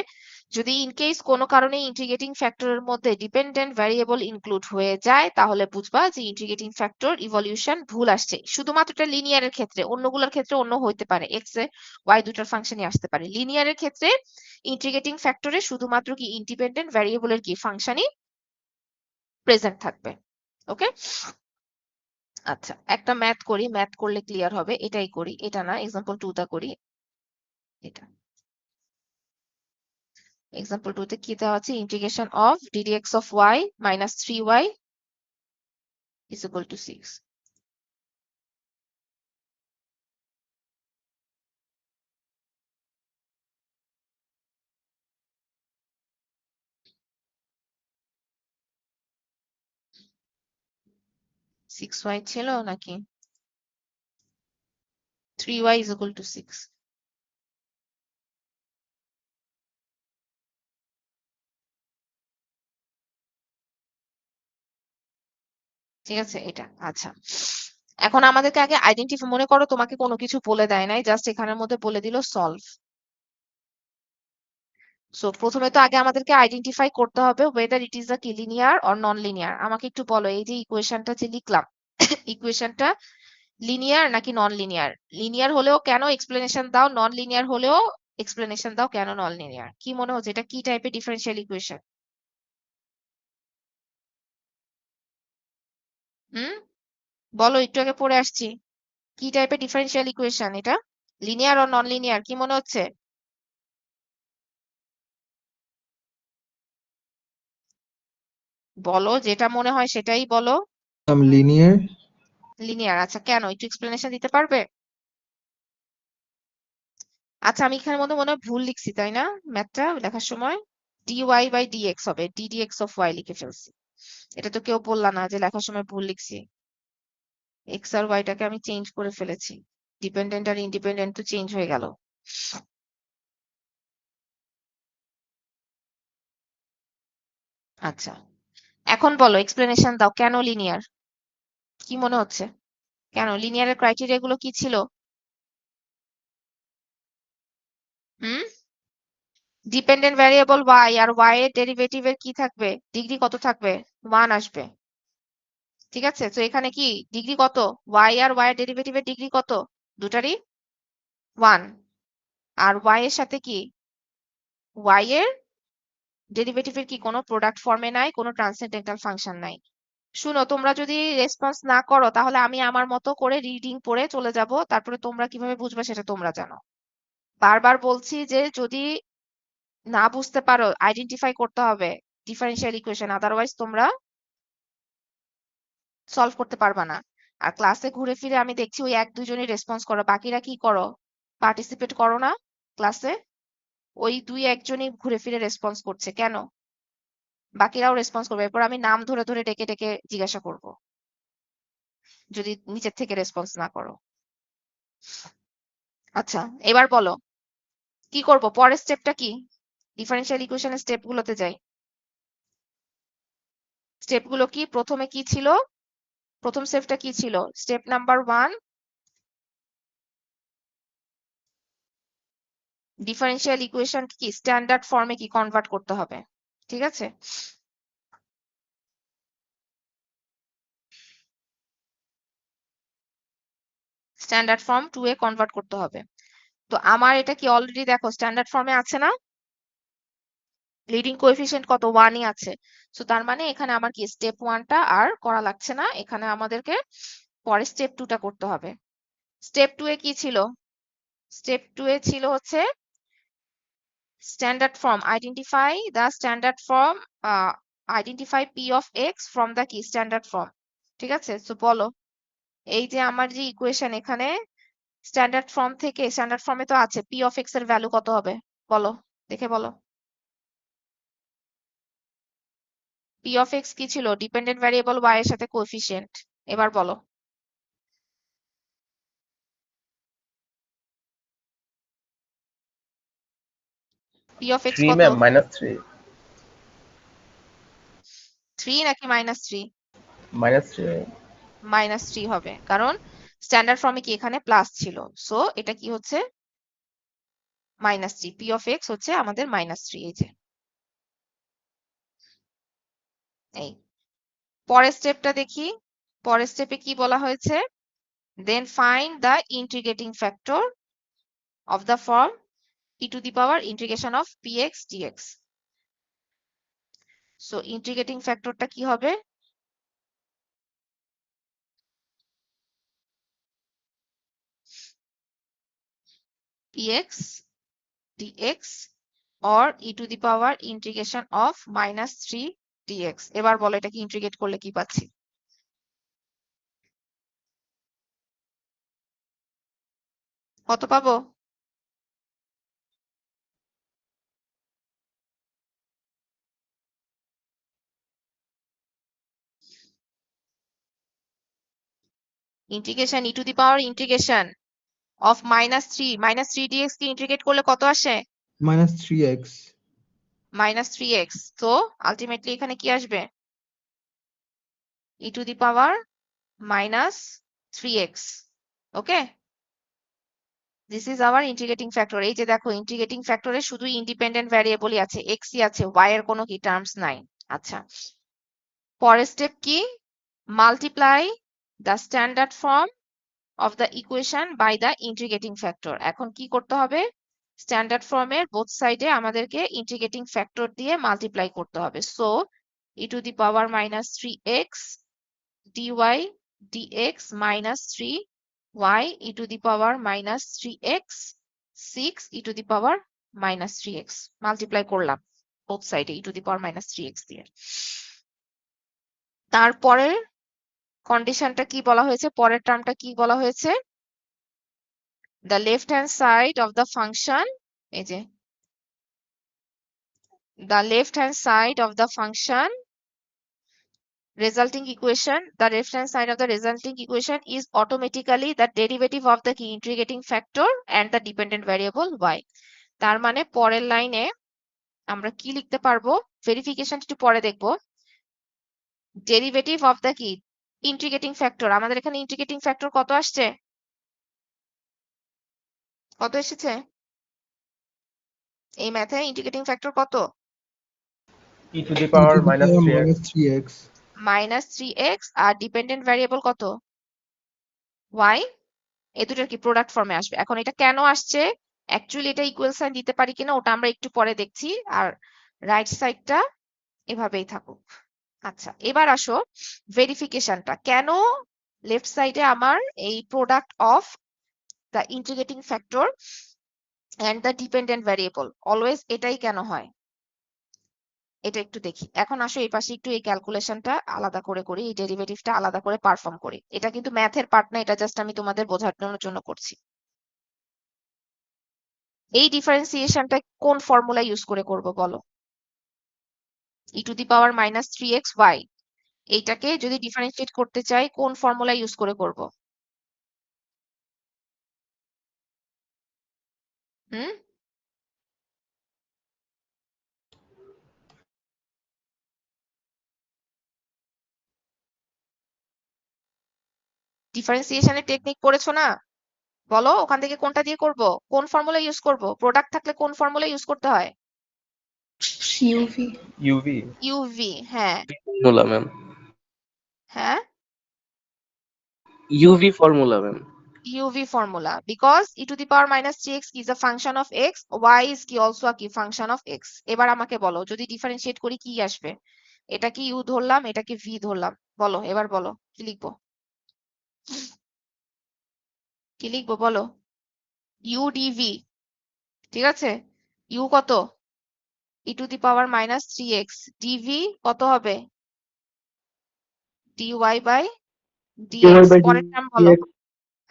যদি ইন কেস কোনো কারণে ইন্টিগ্রেটিং ফ্যাক্টরের মধ্যে ডিপেন্ডেন্ট ভ্যারিয়েবল ইনক্লুড হয়ে যায় তাহলে বুঝবা যে ইন্টিগ্রেটিং ফ্যাক্টর ইভলিউশন ভুল আসছে। শুধুমাত্র এটা লিনিয়ারের ক্ষেত্রে, অন্যগুলোর ক্ষেত্রে অন্য হইতে পারে, এক্স এ ওয়াই দুটার ফাংশনই আসতে পারে। লিনিয়ারের ক্ষেত্রে ইন্টিগ্রেটিং ফ্যাক্টরে শুধুমাত্র কি ইন্ডিপেন্ডেন্ট ভ্যারিয়েবলের কি ফাংশনই প্রেজেন্ট থাকবে। ওকে, আচ্ছা, একটা ম্যাথ করি, ম্যাথ করলে ক্লিয়ার হবে, এটাই করি, এটা না, এক্সাম্পল 2 টা করি। এটা এক্সাম্পল 2 তে কি দেওয়া আছে, integration of ddx of y minus 3y is equal two 6। 6y ছিল নাকি 3y ইজ ইকুয়াল টু 6? ঠিক আছে, এটা আচ্ছা। এখন আমাদেরকে আগে আইডেন্টিফাই, মনে করো তোমাকে কোনো কিছু বলে দেয় নাই, জাস্ট এখানের মধ্যে বলে দিল সলভ। সো প্রথমে তো আগে আমাদেরকে আইডেন্টিফাই করতে হবে whether it is a কি লিনিয়ার অর নন লিনিয়ার। আমাকে একটু বলো, এই যে ইকুয়েশনটা যে লিখলাম, ইকুয়েশনটা লিনিয়ার নাকি নন লিনিয়ার? লিনিয়ার হলেও কেন এক্সপ্লেনেশন দাও, নন লিনিয়ার হলেও এক্সপ্লেনেশন দাও কেন নন লিনিয়ার। কি মনে হচ্ছে এটা কি টাইপের ডিফারেন্সিয়াল ইকুয়েশন? হুম, বলো, একটু আগে পড়ে আসছি, কি টাইপের ডিফারেন্সিয়াল ইকুয়েশন এটা, লিনিয়ার ও নন লিনিয়ার, কি মনে হচ্ছে? বলো, যেটা মনে হয় সেটাই বলো। linear. লিনিয়ার, আচ্ছা, কেন একটু এক্সপ্লেনেশন দিতে পারবে? আচ্ছা, আমি এখানের মধ্যে মনে হয় ভুল লিখছি, তাই না? ম্যাথটা লেখার সময় dy বাই dx হবে, ddx অফ y লিখে ফেলছি। এটা তো কেউ বললা না যে লেখার সময় ভুল লিখছি। এক্স আর ওয়াইটাকে আমি চেঞ্জ করে ফেলেছি, ডিপেন্ডেন্ট আর ইন্ডিপেন্ডেন্ট তো চেঞ্জ হয়ে গেল। আচ্ছা, এখন বলো, এক্সপ্লেনেশন দাও কেন লিনিয়ার, কি মনে হচ্ছে কেন লিনিয়ারের ক্রাইটেরিয়া গুলো কি ছিল? হুম, ডিপেন্ডেন্ট ভ্যারিয়েবল y আর y এর ডেরিভেটিভের কি থাকবে, ডিগ্রি কত থাকবে, 1 আসবে। ঠিক আছে, তো এখানে কি ডিগ্রি কত, y আর y এর ডেরিভেটিভের ডিগ্রি কত, দুটারই 1। আর y এর সাথে কি, y এর ডেরিভেটিভের কি কোনো প্রোডাক্ট ফর্মে নাই, কোনো ট্রান্সেন্ডেন্টাল ফাংশন নাই। শুনো, তোমরা যদি রেসপন্স না করো তাহলে আমি আমার মতো করে রিডিং পড়ে চলে যাব, তারপরে তোমরা কিভাবে বুঝবে সেটা তোমরা জানো। বারবার বলছি যে যদি না বুঝতে পারো আইডেন্টিফাই করতে হবে ডিফারেন্সিয়াল ইকুয়েশন, আদারওয়াইজ তোমরা সলভ করতে পারবা না। আর ক্লাসে ঘুরে ফিরে আমি দেখছি ওই এক দুজনই রেসপন্স করো, বাকিরা কি করো, পার্টিসিপেট করো না। ক্লাসে? ওই 2-1 জনই ঘুরে ফিরে রেসপন্স করছে, কেন? বাকিরাও রেসপন্স করবে, এরপর আমি নাম ধরে ধরে ডেকে ডেকে জিজ্ঞাসা করব যদি নিচের থেকে রেসপন্স না করো। আচ্ছা, এবার বলো কি করব? পরের স্টেপটা কি? ডিফারেনশিয়াল ইকুয়েশনের স্টেপগুলোতে যাই। স্টেপগুলো কি? প্রথমে কি ছিল? প্রথম স্টেপটা কি ছিল? স্টেপ নাম্বার 1, ডিফারেনশিয়াল ইকুয়েশন কি স্ট্যান্ডার্ড ফর্মে কি কনভার্ট করতে হবে, ঠিক আছে? স্ট্যান্ডার্ড ফর্ম 2 এ কনভার্ট করতে হবে। তো আমার এটা কি অলরেডি দেখো স্ট্যান্ডার্ড ফর্মে আছে না? লিডিং কোএফিসিয়েন্ট কত? 1ই আছে। সো তার মানে এখানে আমার কি স্টেপ 1টা আর করা লাগছে না, এখানে আমাদেরকে পরে স্টেপ 2টা করতে হবে। স্টেপ 2 এ কি ছিল? স্টেপ 2 এ ছিল হচ্ছে standard form, identify the standard form, identify P of x from the কি স্ট্যান্ডার্ড ফর্ম, ঠিক আছে? সো বলো, এই যে আমার যে ইকুয়েশন এখানে স্ট্যান্ডার্ড ফর্ম থেকে, স্ট্যান্ডার্ড ফর্মে তো আছে পি অফ এক্স এর ভ্যালু কত হবে? বলো, দেখে বলো। পি অফ এক্স কি ছিল? ডিপেন্ডেন্ট ভ্যারিয়েবল ওয়াই এর সাথে কোএফিসিয়েন্ট। এবার বলো পি অফ এক্স 3 কত? ম্যাম, -3। 3 নাকি -3? -3। -3 হবে, কারণ স্ট্যান্ডার্ড ফর্মে কি এখানে প্লাস ছিল, সো এটা কি হচ্ছে -3। পি অফ এক্স হচ্ছে আমাদের -3। এই যে এই পরের স্টেপটা দেখি। পরের স্টেপে কি বলা হয়েছে? Then find the integrating factor of the form e to the power integration of px dx। So integrating ফ্যাক্টরটা কি হবে? px dx or e to the power integration of -3 dx। এবার বলো এটাকে ইন্টিগ্রেট করলে কি পাচ্ছি? কত পাবো? Integration e to the power integration of -3 dx K integrate করলে কত আসে? -3x -3x। তো আলটিমেটলি এখানে কি আসবে? e to the power -3x। Okay, this is our integrating factor. এই যে দেখো ইন্টিগ্রেটিং ফ্যাক্টরে শুধু ইন্ডিপেন্ডেন্ট ভ্যারিয়েবলই আছে, এক্সই আছে, ওয়াই এর কোনো কি টার্মস নাই। আচ্ছা, পরের স্টেপ কি? Multiply the standard form of the equation by the integrating factor. এখন কি করতে হবে? স্ট্যান্ডার্ড ফর্মের বোথ সাইডে আমাদেরকে ইন্টিগ্রেটিং ফ্যাক্টর দিয়ে মাল্টিপ্লাই করতে হবে। So e to the power -3x dy dx -3y e to the power -3x 6 e to the power -3x multiply করলাম বোথ সাইডে e to the power -3x দিয়ে। তারপরের কন্ডিশনটা কি বলা হয়েছে? পরের টার্মটা কি বলা হয়েছে? the left hand side of the function, এই যে the left hand side of the function resulting equation, the left hand side of the resulting equation is automatically the derivative of the key integrating factor and the dependent variable y। তার মানে পরের লাইনে আমরা কি লিখতে পারবো? Verification একটু পরে দেখবো। ডেরিভেটিভ অফ দ্য কি ইন্টিগ্রেটিং ফ্যাক্টর, আমাদের এখানে ইন্টিগ্রেটিং ফ্যাক্টর কত আসছে? কত এসেছে এই ম্যাথে? ইন্টিগ্রেটিং ফ্যাক্টর কত? e to the power e to the power -3x। -3x আর ডিপেন্ডেন্ট ভ্যারিয়েবল কত? y। এই দুটোর কি প্রোডাক্ট ফর্মে আসবে। এখন এটা কেন আসছে, অ্যাকচুয়ালি এটা ইকুয়াল সাইন দিতে পারি কিনা ওটা আমরা একটু পরে দেখছি, আর রাইট সাইডটা এভাবেই থাকুক। আচ্ছা, এবার আসো ভেরিফিকেশনটা। কেন লেফট সাইডে আমার এই product of the integrating factor and the dependent variable always এটাই কেন হয়? এটা একটু দেখি। এখন আসো এই পাশে একটু এই ক্যালকুলেশনটা আলাদা করে করি, এই ডেরিভেটিভটা আলাদা করে পারফর্ম করি। এটা কিন্তু ম্যাথের পার্ট না, এটা জাস্ট আমি তোমাদের বোঝানোর জন্য করছি। এই ডিফারেন্সিয়েশনটা কোন ফর্মুলা ইউজ করে করব বলো? e⁻³ এইটাকে যদি ডিফারেন্সিয়েট করতে চাই কোন ফর্মুলা ইউজ করে করব? হুম? ডিফারেন্সিয়েশনের টেকনিক পড়েছো না? বলো ওখান থেকে কোনটা দিয়ে করব? কোন ফর্মুলা ইউজ করব? প্রোডাক্ট থাকলে কোন ফর্মুলা ইউজ করতে হয়? ইউভি ইউভি ইউভি, হ্যাঁ। ফর্মুলা ম্যাম, হ্যাঁ, UV formula ma'am. UV formula because e⁻³ is a function of x, y is কি also a কি function of x. এবার আমাকে বলো যদি ডিফারেন্সিয়েট করি কি আসবে? এটা কি u ধরলাম, এটা কি v ধরলাম? বলো এবার বলো কি লিখবো? কি লিখবো বলো? u dv, ঠিক আছে? u কত? e⁻³ dv কত হবে? dy by dx। পরের টার্ম বলো।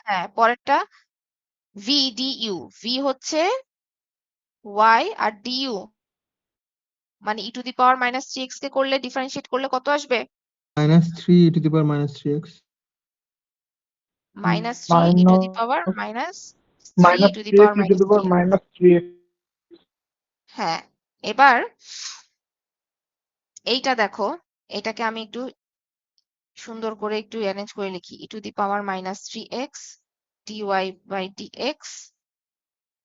হ্যাঁ, পরেরটা v du, v হচ্ছে y আর du মানে e⁻³ কে করলে ডিফারেন্সিয়েট করলে কত আসবে? -3 e⁻³ -3 e⁻³ হ্যাঁ, এবার এইটা দেখো, এটাকে আমি একটু সুন্দর করে একটু অ্যারেঞ্জ করে লিখি e⁻³ dy by dx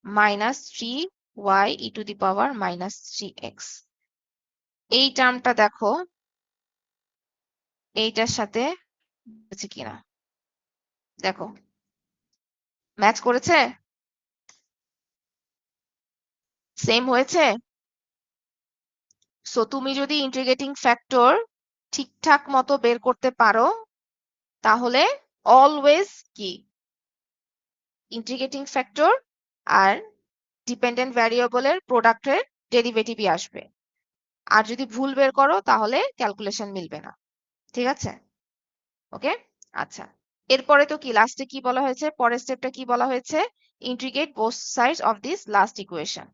-3y e⁻³ এই টার্মটা দেখো এইটার সাথে হচ্ছে কিনা দেখো, ম্যাচ করেছে? সেম হয়েছে? সো তুমি যদি ইন্টিগ্রেটিং ফ্যাক্টর ঠিকঠাক মতো বের করতে পারো তাহলে অলওয়েজ কি ইন্টিগ্রেটিং ফ্যাক্টর আর ডিপেন্ডেন্ট ভ্যারিয়েবলের প্রোডাক্টের ডেরিভেটিভই আসবে। আর যদি ভুল বের করো তাহলে ক্যালকুলেশন মিলবে না। ঠিক আছে? ওকে, আচ্ছা। এরপরে তো কি লাস্টে কি বলা হয়েছে? পরের স্টেপটা কি বলা হয়েছে? Integrate both sides of this last equation.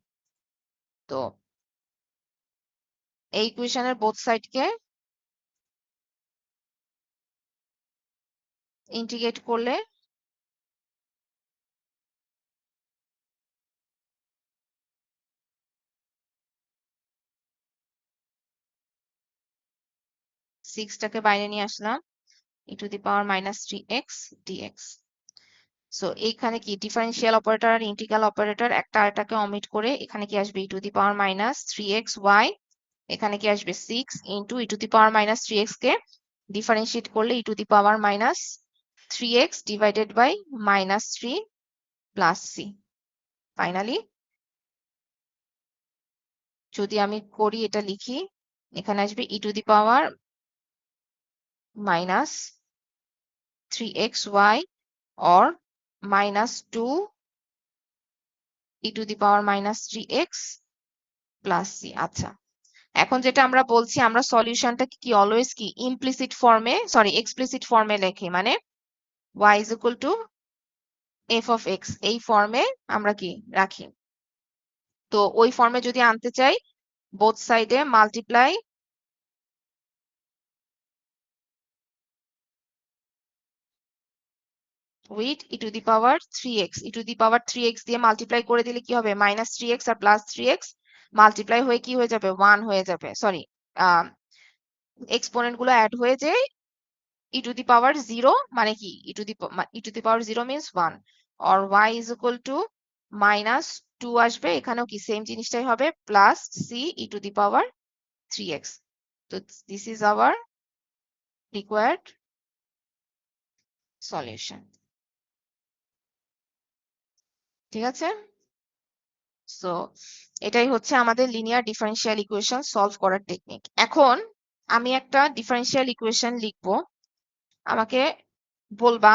তো এই ইকুয়েশনের বোথ সাইডকে ইন্টিগ্রেট করলে সিক্সটাকে বাইরে নিয়ে আসলাম e⁻³ dx। সো এইখানে কি ডিফারেন্সিয়াল অপারেটর আর ইন্টিগ্রাল অপারেটর একটা আরেকটাকে অমিট করে এখানে কি আসবে e⁻³ এখানে কি আসবে 6 ইন্টু e⁻³ কে ডিফারেন্সিয়েট করলে e⁻³ divided by -3 plus c। Finally যদি আমি করি এটা লিখি এখানে আসবে e⁻³ or -2 e⁻³ plus c। আচ্ছা, এখন যেটা আমরা বলছি আমরা সলিউশনটা কি অলওয়েজ কি ইমপ্লিসিট ফর্মে এক্সপ্লিসিট ফর্মে লেখি, মানে y is equal to f of x এই ফর্মে আমরা কি রাখি। তো ওই ফর্মে যদি আনতে চাই বোথ সাইডে মাল্টিপ্লাই উইথ e⁻3x e⁻3x দিয়ে মাল্টিপ্লাই করে দিলে কি হবে? -3x আর +3x মাল্টিপ্লাই হয়ে কি হয়ে যাবে? 1 হয়ে যাবে। সরি, এক্সপোনেন্ট গুলো অ্যাড হয়ে যায় e⁻0 মানে কি e⁻0 means 1 or y is equal to -2 আসবে, এখানেও কি সেম জিনিসটাই হবে প্লাস c e⁻3x। তো this is our required solution. ঠিক আছে? সো এটাই হচ্ছে আমাদের লিনিয়ার ডিফারেনশিয়াল ইকুয়েশন সলভ করার টেকনিক। এখন আমি একটা ডিফারেনশিয়াল ইকুয়েশন লিখবো, আমাকে বলবা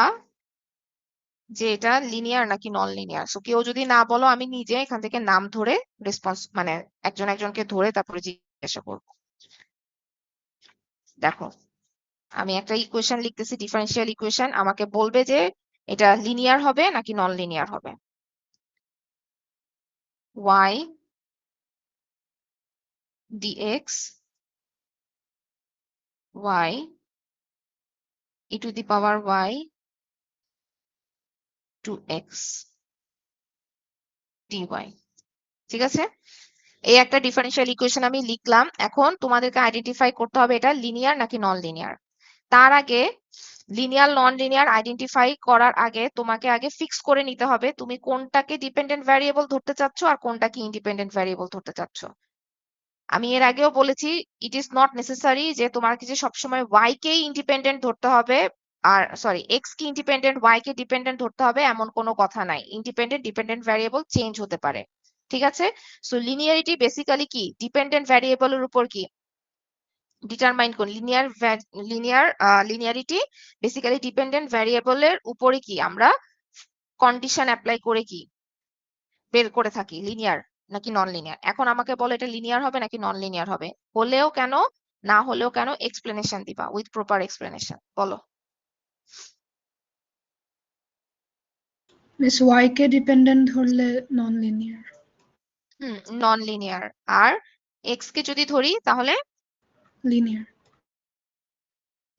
যে এটা লিনিয়ার নাকি নন লিনিয়ার। সো কেউ যদি না বলো আমি নিজে এখান থেকে নাম ধরে রেসপন্স মানে একজন একজনকে ধরে তারপরে জিজ্ঞাসা করব। দেখো আমি একটা ইকুয়েশন লিখতেছি, ডিফারেনশিয়াল ইকুয়েশন, আমাকে বলবে যে এটা লিনিয়ার হবে নাকি নন লিনিয়ার হবে। y dx y e to the power y to x dy। ঠিক আছে, এই একটা ডিফারেনশিয়াল ইকুয়েশন আমি লিখলাম। এখন তোমাদেরকে আইডেন্টিফাই করতে হবে এটা লিনিয়ার নাকি নন লিনিয়ার। তার আগে লিনিয়ার নন লিনিয়ার আইডেন্টিফাই করার আগে তোমাকে আগে ফিক্স করে নিতে হবে তুমি কোনটাকে ডিপেন্ডেন্ট ভ্যারিয়েবল ধরতে চাচ্ছ আর কোনটাকে ইন্ডিপেন্ডেন্ট ভ্যারিয়েবল ধরতে চাচ্ছ। আমি এর আগেও বলেছি ইট ইজ নট নেসেসারি যে তোমাকে যে সবসময় ওয়াই কে ইন্ডিপেন্ডেন্ট ধরতে হবে, আর সরি এক্স কে ইন্ডিপেন্ডেন্ট ওয়াই কে ডিপেন্ডেন্ট ধরতে হবে এমন কোনো কথা নাই। ইন্ডিপেন্ডেন্ট ডিপেন্ডেন্ট ভ্যারিয়েবল চেঞ্জ হতে পারে। ঠিক আছে, সো লিনিয়ারিটি বেসিক্যালি কি ডিপেন্ডেন্ট ভ্যারিয়েবলের উপর কি ডিটারমাইন করি। লিনিয়ারিটি বেসিক্যালি ডিপেন্ডেন্ট ভ্যারিয়েবলের উপরে কি আমরা কন্ডিশন অ্যাপ্লাই করে কি বের করে থাকি লিনিয়ার নাকি নন লিনিয়ার। এখন আমাকে বলো এটা লিনিয়ার হবে নাকি নন লিনিয়ার হবে, হলেও কেন না হলেও কেন এক্সপ্লেনেশন দিবা উইথ প্রপার এক্সপ্লেনেশন। বলো। মিস y কে ডিপেন্ডেন্ট ধরলে নন লিনিয়ার। Non linear. আর এক্স কে যদি ধরি তাহলে লিনিয়ার।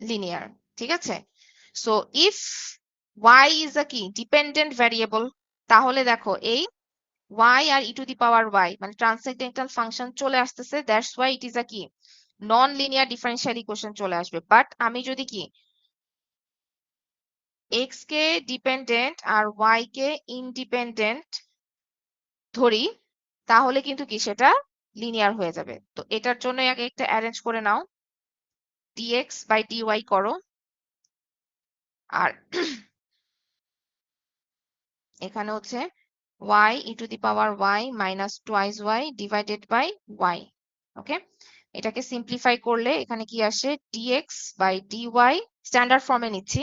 লিনিয়ার। ঠিক আছে, so if y is a কি ডিপেন্ডেন্ট ভ্যারিয়েবল, তাহলে দেখো এই y আর e to the power y মানে ট্রান্সেন্ডেন্টাল ফাংশন চলে আসতেছে, that's why it is a কি নন লিনিয়ার ডিফারেনশিয়াল ইকুয়েশন চলে আসবে। বাট আমি যদি কি x কে ডিপেন্ডেন্ট আর y কে ইন্ডিপেন্ডেন্ট ধরি তাহলে কিন্তু কি সেটা লিনিয়ার হয়ে যাবে। তো এটার জন্য আগে একটা অ্যারেঞ্জ করে নাও, dx বাই dy করো, আর এখানে হচ্ছে y e to the power y minus twice y divided by y। ওকে, এটাকে সিম্পলিফাই করলে এখানে কি আসে dx by dy, স্ট্যান্ডার্ড ফর্মে নিচ্ছি,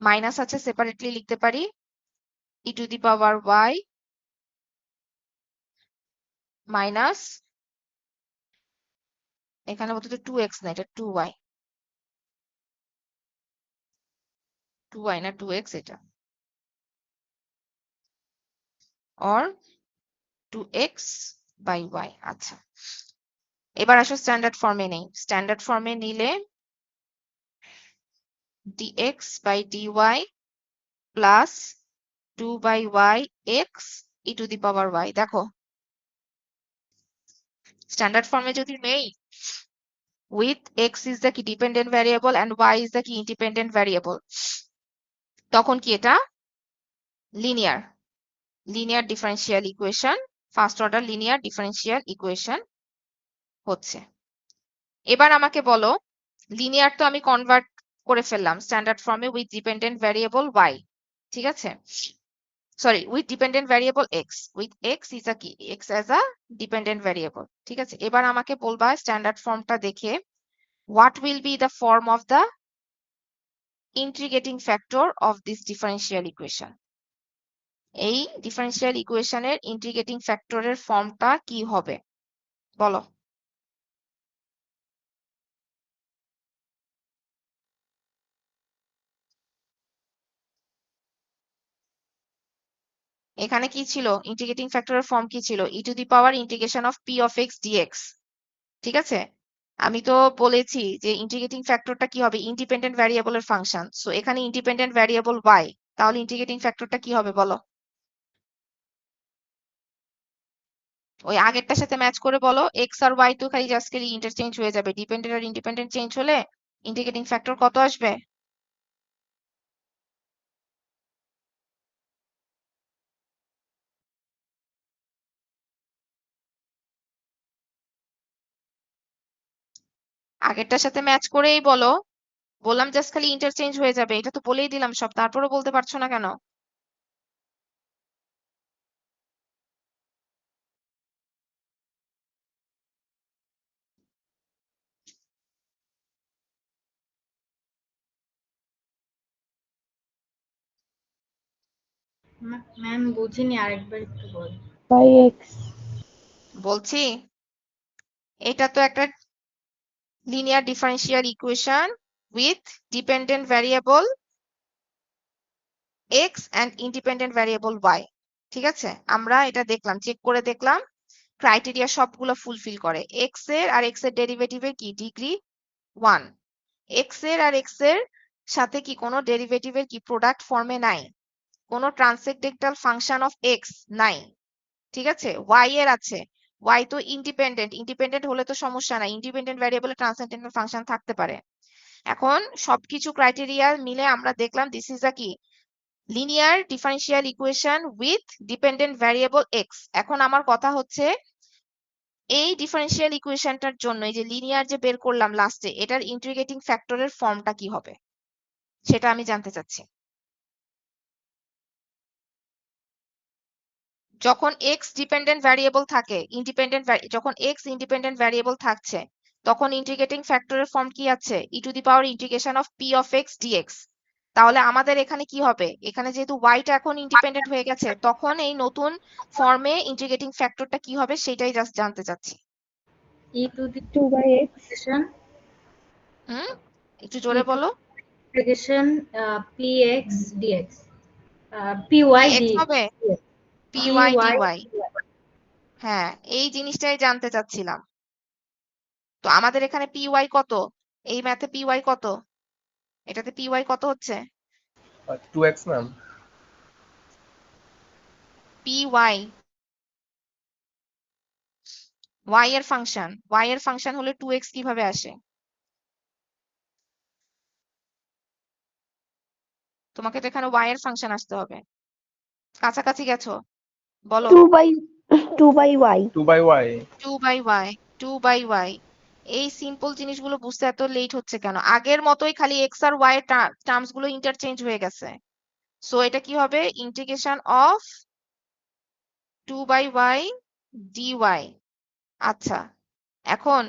মাইনাস আছে সেপারেটলি লিখতে পারি e to the power y minus এখানে বলতে 2x না এটা 2y, 2y না 2x এটা, or 2x by y। আচ্ছা, এবার আসো স্ট্যান্ডার্ড ফর্মে নেই। স্ট্যান্ডার্ড ফর্মে নিলে dx by dy plus 2 by y x e to the power y। দেখো স্ট্যান্ডার্ড ফর্মে যদি নেই with x is the key dependent variable and y is the key independent variable, তখন কি এটা linear linear differential equation, first order linear differential equation হচ্ছে। এবার আমাকে বলো লিনিয়ার তো আমি কনভার্ট করে ফেললাম স্ট্যান্ডার্ড ফর্মে উইথ ডিপেন্ডেন্ট ভ্যারিয়েবল y। ঠিক আছে, sorry with dependent variable x, with x is a কি x as a dependent variable. ঠিক আছে, এবার আমাকে বলবা স্ট্যান্ডার্ড ফর্মটা দেখে what will be the form of the integrating factor of this differential equation। এই ডিফারেনশিয়াল ইকুয়েশনের ইন্টিগ্রেটিং ফ্যাক্টরের ফর্মটা কি হবে বলো। এখানে কি ছিল ইন্টিগ্রেটিং ফ্যাক্টরের ফর্ম কি ছিল e to the power integration of p of x dx। ঠিক আছে, আমি তো বলেছি যে ইন্টিগ্রেটিং ফ্যাক্টরটা কি হবে ইন্ডিপেন্ডেন্ট ভ্যারিয়েবলের ফাংশন, সো এখানে ইন্ডিপেন্ডেন্ট ভ্যারিয়েবল y, তাহলে ইন্টিগ্রেটিং ফ্যাক্টরটা কি হবে বলো। ওই আগেরটার সাথে ম্যাচ করে বলো, x আর y তো খালি জাস্ট খালি ইন্টারচেঞ্জ হয়ে যাবে, ডিপেন্ডেন্ট আর ইন্ডিপেন্ডেন্ট চেঞ্জ হলে ইন্টিগ্রেটিং ফ্যাক্টর কত আসবে। আগেরটার সাথে ম্যাচ করেই বলো, বললাম জাস্ট খালি ইন্টারচেঞ্জ হয়ে যাবে, এটা তো বলেই দিলাম সব, তারপরও বলতে পারছো না কেন। ম্যাম বুঝিনি, আরেকবার একটু বল। By x. বলছি এটা তো একটা linear differential equation with dependent variable x and independent variable y। ঠিক আছে, আমরা এটা দেখলাম, চেক করে দেখলাম ক্রাইটেরিয়া সবগুলো ফুলফিল করে। এক্স এর আর এক্স এর ডেরিভেটিভের কি ডিগ্রি 1, এক্স এর আর এক্স এর সাথে কি কোনো ডেরিভেটিভের কি প্রোডাক্ট ফর্মে নাই, কোনো ট্রান্সেন্ডেন্টাল ফাংশন অফ এক্স নাই। ঠিক আছে, ওয়াই এর আছে, ওয়াই তো ইন্ডিপেন্ডেন্ট, ইন্ডিপেন্ডেন্ট হলে তো সমস্যা নাই, ইন্ডিপেন্ডেন্ট ভ্যারিয়েবলে ট্রান্সেন্ডেন্টাল ফাংশন থাকতে পারে। এখন সবকিছু ক্রাইটেরিয়া মিলে আমরা দেখলাম দিস ইজ আ কি linear differential equation with dependent variable x. এখন আমার কথা হচ্ছে এই ডিফারেনশিয়াল ইকুয়েশনটার জন্য এই যে লিনিয়ার যে বের করলাম লাস্টে, এটার ইন্টিগ্রেটিং ফ্যাক্টরের ফর্মটা কি হবে সেটা আমি জানতে চাচ্ছি। যখন এক্স ডিপেন্ডেন্ট ভ্যারিয়েবল থাকে, যখন এক্স ইন্ডিপেন্ডেন্ট ভ্যারিয়েবল থাকছে, তখন ইন্টিগ্রেটিং ফ্যাক্টরের ফর্ম কি আছে, e to the power integration of P of x dx. তাহলে আমাদের এখানে কি হবে, এখানে যেহেতু ওয়াইটা এখন ইন্ডিপেন্ডেন্ট হয়ে গেছে, তখন এই নতুন ফর্মে ইন্টিগ্রেটিং ফ্যাক্টরটা কি হবে সেটাই জাস্ট জানতে চাচ্ছি। e to the 2/x integration একটু জোরে বলো। integration px dx py x হবে dx p y d py y. হ্যাঁ, এই জিনিসটাই জানতে চাচ্ছিলাম। তো আমাদের এখানে পি ওয়াই কত, এই ম্যাথে পি ওয়াই কত, এটাতে পি ওয়াই কত হচ্ছে, 2x ma'am. P y y এর ফাংশন, ওয়াই এর ফাংশন হলে 2x কিভাবে আসে? তোমাকে তো এখানে ওয়াই এর ফাংশন আসতে হবে। কাছাকাছি গেছো, বলো। 2/y 2/y 2 by y, 2 by y. এই সিম্পল জিনিসগুলো বুঝতে এত লেট হচ্ছে কেন? আগের মতোই খালি এক্স আর ওয়াই এর টার্মস গুলো ইন্টারচেঞ্জ হয়ে গেছে। সো এটা কি হবে, integration of 2 by y d y. আচ্ছা, এখন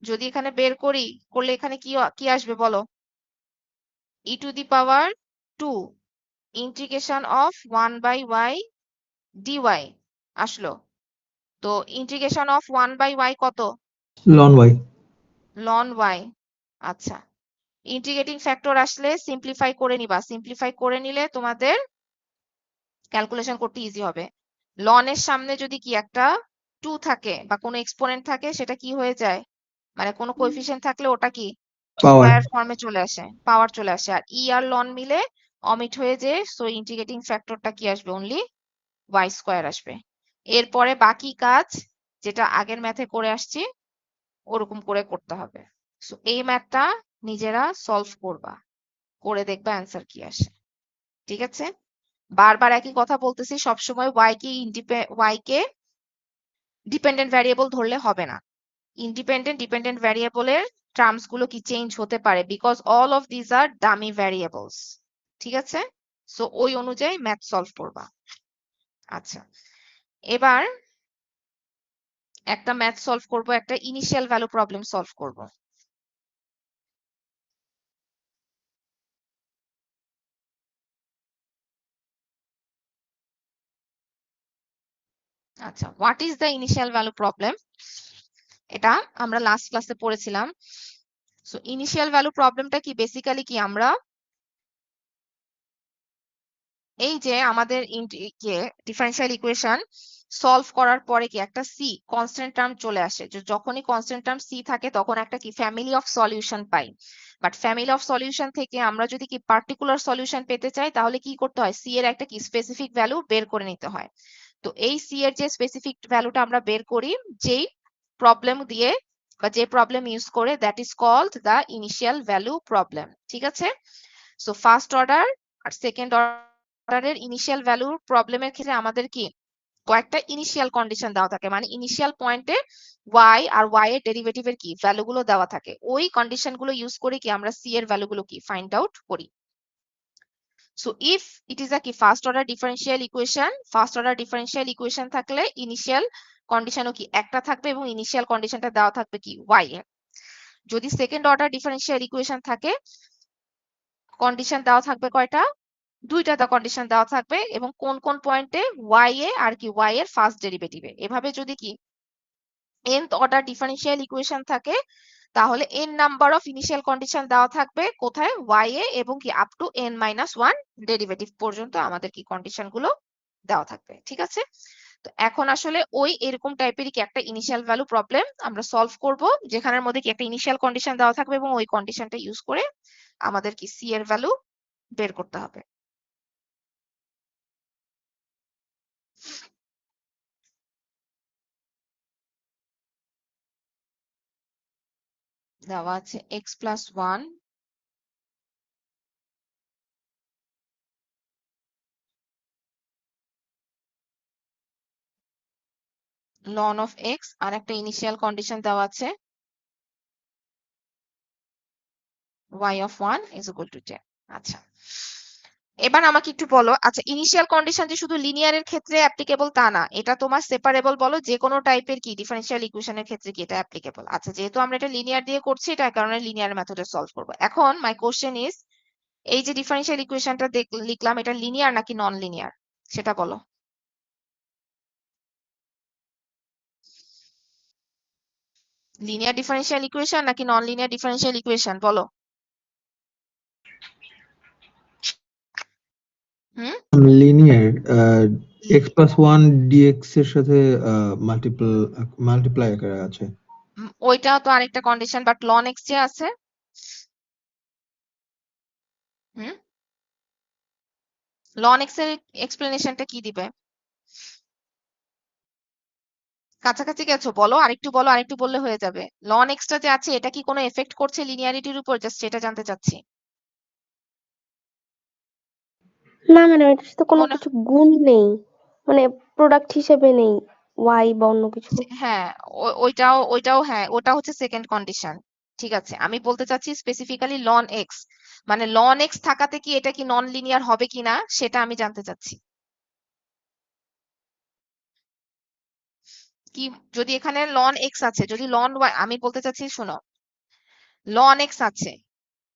যদি এখানে বের করি, করলে এখানে কি আসবে বলো? E to the power 2 integration of 1 by y dy আসলো। তো ইন্টিগ্রেশন অফ 1 বাই ওয়াই কত? ln y, ln y. আচ্ছা, ইন্টিগ্রেটিং ফ্যাক্টর আসলে সিম্পলিফাই করে নিবা, সিম্পলিফাই করে নিলে তোমাদের ক্যালকুলেশন করতে ইজি হবে। লন এর সামনে যদি কি একটা 2 থাকে বা কোনো এক্সপোনেন্ট থাকে, সেটা কি হয়ে যায়, মানে কোনো কোএফিসিয়েন্ট থাকলে ওটা কি power, স্কয়ার ফর্মে চলে আসে, পাওয়ার চলে আসে। আর ই আর লন মিলে অমিট হয়ে যায়, সো ইন্টিগ্রেটিং ফ্যাক্টরটা কি আসবে, অনলি ওয়াই স্কয়ার আসবে। এরপরে বাকি কাজ যেটা আগের ম্যাথে করে আসছি ওরকম করে করতে হবে। সো এই ম্যাথটা নিজেরা সলভ করবা, করে দেখবা অ্যান্সার কি আসে। ঠিক আছে, বারবার একই কথা বলতেছি, সবসময় ওয়াই কে ডিপেন্ডেন্ট ভ্যারিয়েবল ধরলে হবে না। ডিপেন্ডেন্ট ভ্যারিয়েবলের টার্মস গুলো কি চেঞ্জ হতে পারে, because all of this are dummy variables. ঠিক আছে, সো ওই অনুযায়ী ম্যাথ সলভ করবা। আচ্ছা, এবার একটা ম্যাথ সলভ করব, একটা ইনিশিয়াল ভ্যালু প্রবলেম সলভ করব। আচ্ছা, what is the initial value problem, এটা আমরা লাস্ট ক্লাসে পড়েছিলাম। সো ইনিশিয়াল ভ্যালু প্রবলেমটা কি, বেসিক্যালি কি আমরা এই যে আমাদের ডিফারেনশিয়াল ইকুয়েশন সলভ করার পরে কি একটা সি কনস্ট্যান্ট টার্ম চলে আসে, যখনই কনস্ট্যান্ট টার্ম সি থাকে তখন একটা কি family of solution pi. But family of solution থেকে আমরা যদি কি পার্টিকুলার সলিউশন পেতে চাই, তাহলে কি করতে হয়, সি এর একটা কি স্পেসিফিক ভ্যালু বের করে নিতে হয়। তো এই সি এর যে স্পেসিফিক ভ্যালুটা আমরা বের করি যেই প্রবলেম দিয়ে বা যে প্রবলেম ইউজ করে, that is called the initial value problem. ঠিক আছে, সো ফার্স্ট অর্ডার আর সেকেন্ড অর্ডারের ইনিশিয়াল ভ্যালু প্রবলেমের ক্ষেত্রে আমাদের কি কয়েকটা ইনিশিয়াল কন্ডিশন দেওয়া থাকে, মানে ইনিশিয়াল পয়েন্টে ওয়াই আর ওয়াই এর ডেরিভেটিভের কি ভ্যালুগুলো দেওয়া থাকে, ওই কন্ডিশনগুলো ইউজ করে কি আমরা সি এর ভ্যালুগুলো কি ফাইন্ড আউট করি। So if it is a কি first order differential equation, first order differential equation থাকলে ইনিশিয়াল কন্ডিশনও কি একটা থাকবে এবং ইনিশিয়াল কন্ডিশনটা দেওয়া থাকবে কি ওয়াই এর। যদি সেকেন্ড অর্ডার ডিফারেনশিয়াল ইকুয়েশন থাকে, কন্ডিশন দেওয়া থাকবে কয়টা, দুইটা কন্ডিশন দেওয়া থাকবে, এবং কোন কোন পয়েন্টে ওয়াই এ আর কি ওয়াই এর ফার্স্ট ডেরিভেটিভে। এভাবে যদি কি nth অর্ডার ডিফারেনশিয়াল ইকুয়েশন থাকে, তাহলে n number of initial condition দেওয়া থাকবে কোথায়, ওয়াই এ, এবং কি আপ টু n-1 ডেরিভেটিভ পর্যন্ত আমাদের কি কন্ডিশন গুলো দেওয়া থাকবে, ঠিক আছে? তো এখন আসলে ওই এরকম টাইপেরই কি একটা ইনিশিয়াল ভ্যালু প্রবলেম আমরা সলভ করব, যেখানের মধ্যে কি একটা ইনিশিয়াল কন্ডিশন দেওয়া থাকবে এবং ওই কন্ডিশনটা ইউজ করে আমাদের কি সি এর ভ্যালু বের করতে হবে। দেওয়া আছে x+1 ln of x আর একটা ইনিশিয়াল কন্ডিশন দেওয়া আছে y of 1 is equal to 10। আচ্ছা, এবার আমাকে একটু বলো, আচ্ছা ইনিশিয়াল কন্ডিশন যে শুধু লিনিয়ারের ক্ষেত্রে অ্যাপ্লিকেবল তা না, এটা তোমার সেপারেবল বলো যে কোনো টাইপের কি ডিফারেনশিয়াল ইকুয়েশনের ক্ষেত্রে কি এটা অ্যাপ্লিকেবল? আচ্ছা, যেহেতু আমরা এটা লিনিয়ার দিয়ে করছি, এটার কারণে লিনিয়ার মেথডে সলভ করব। এখন মাই কোশ্চেন ইজ, এই যে ডিফারেনশিয়াল ইকুয়েশনটা লিখলাম, এটা লিনিয়ার নাকি নন লিনিয়ার সেটা বলো। লিনিয়ার ডিফারেনশিয়াল ইকুয়েশন নাকি নন লিনিয়ার ডিফারেনশিয়াল ইকুয়েশন বলো। হুম, লিনিয়ার। x+1 dx এর সাথে মাল্টিপ্লাই আকারে আছে। ওইটা তো আরেকটা কন্ডিশন, বাট ln x যে আছে, হুম, ln x এর এক্সপ্লেনেশনটা কি দিবে? কাছাকাছি গেছো, বলো আরেকটু, বলো আরেকটু বললে হয়ে যাবে। ln x টা যে আছে এটা কি কোনো এফেক্ট করছে লিনিয়ারিটির উপর, জাস্ট সেটা জানতে চাচ্ছি। না ম্যাডাম, এটার সাথে কোনো মনে কিছু গুণ নেই, মানে প্রোডাক্ট হিসেবে নেই ওয়াই বা অন্য কিছু। হ্যাঁ, ওইটাও হ্যাঁ, ওটা হচ্ছে সেকেন্ড কন্ডিশন। ঠিক আছে, আমি বলতে চাচ্ছি স্পেসিফিক্যালি ln x, মানে ln x থাকাতে কি এটা কি নন লিনিয়ার হবে কিনা সেটা আমি জানতে চাচ্ছি। কি, যদি এখানে ln x আছে, যদি ln y, আমি বলতে চাচ্ছি শোনো, ln x আছে,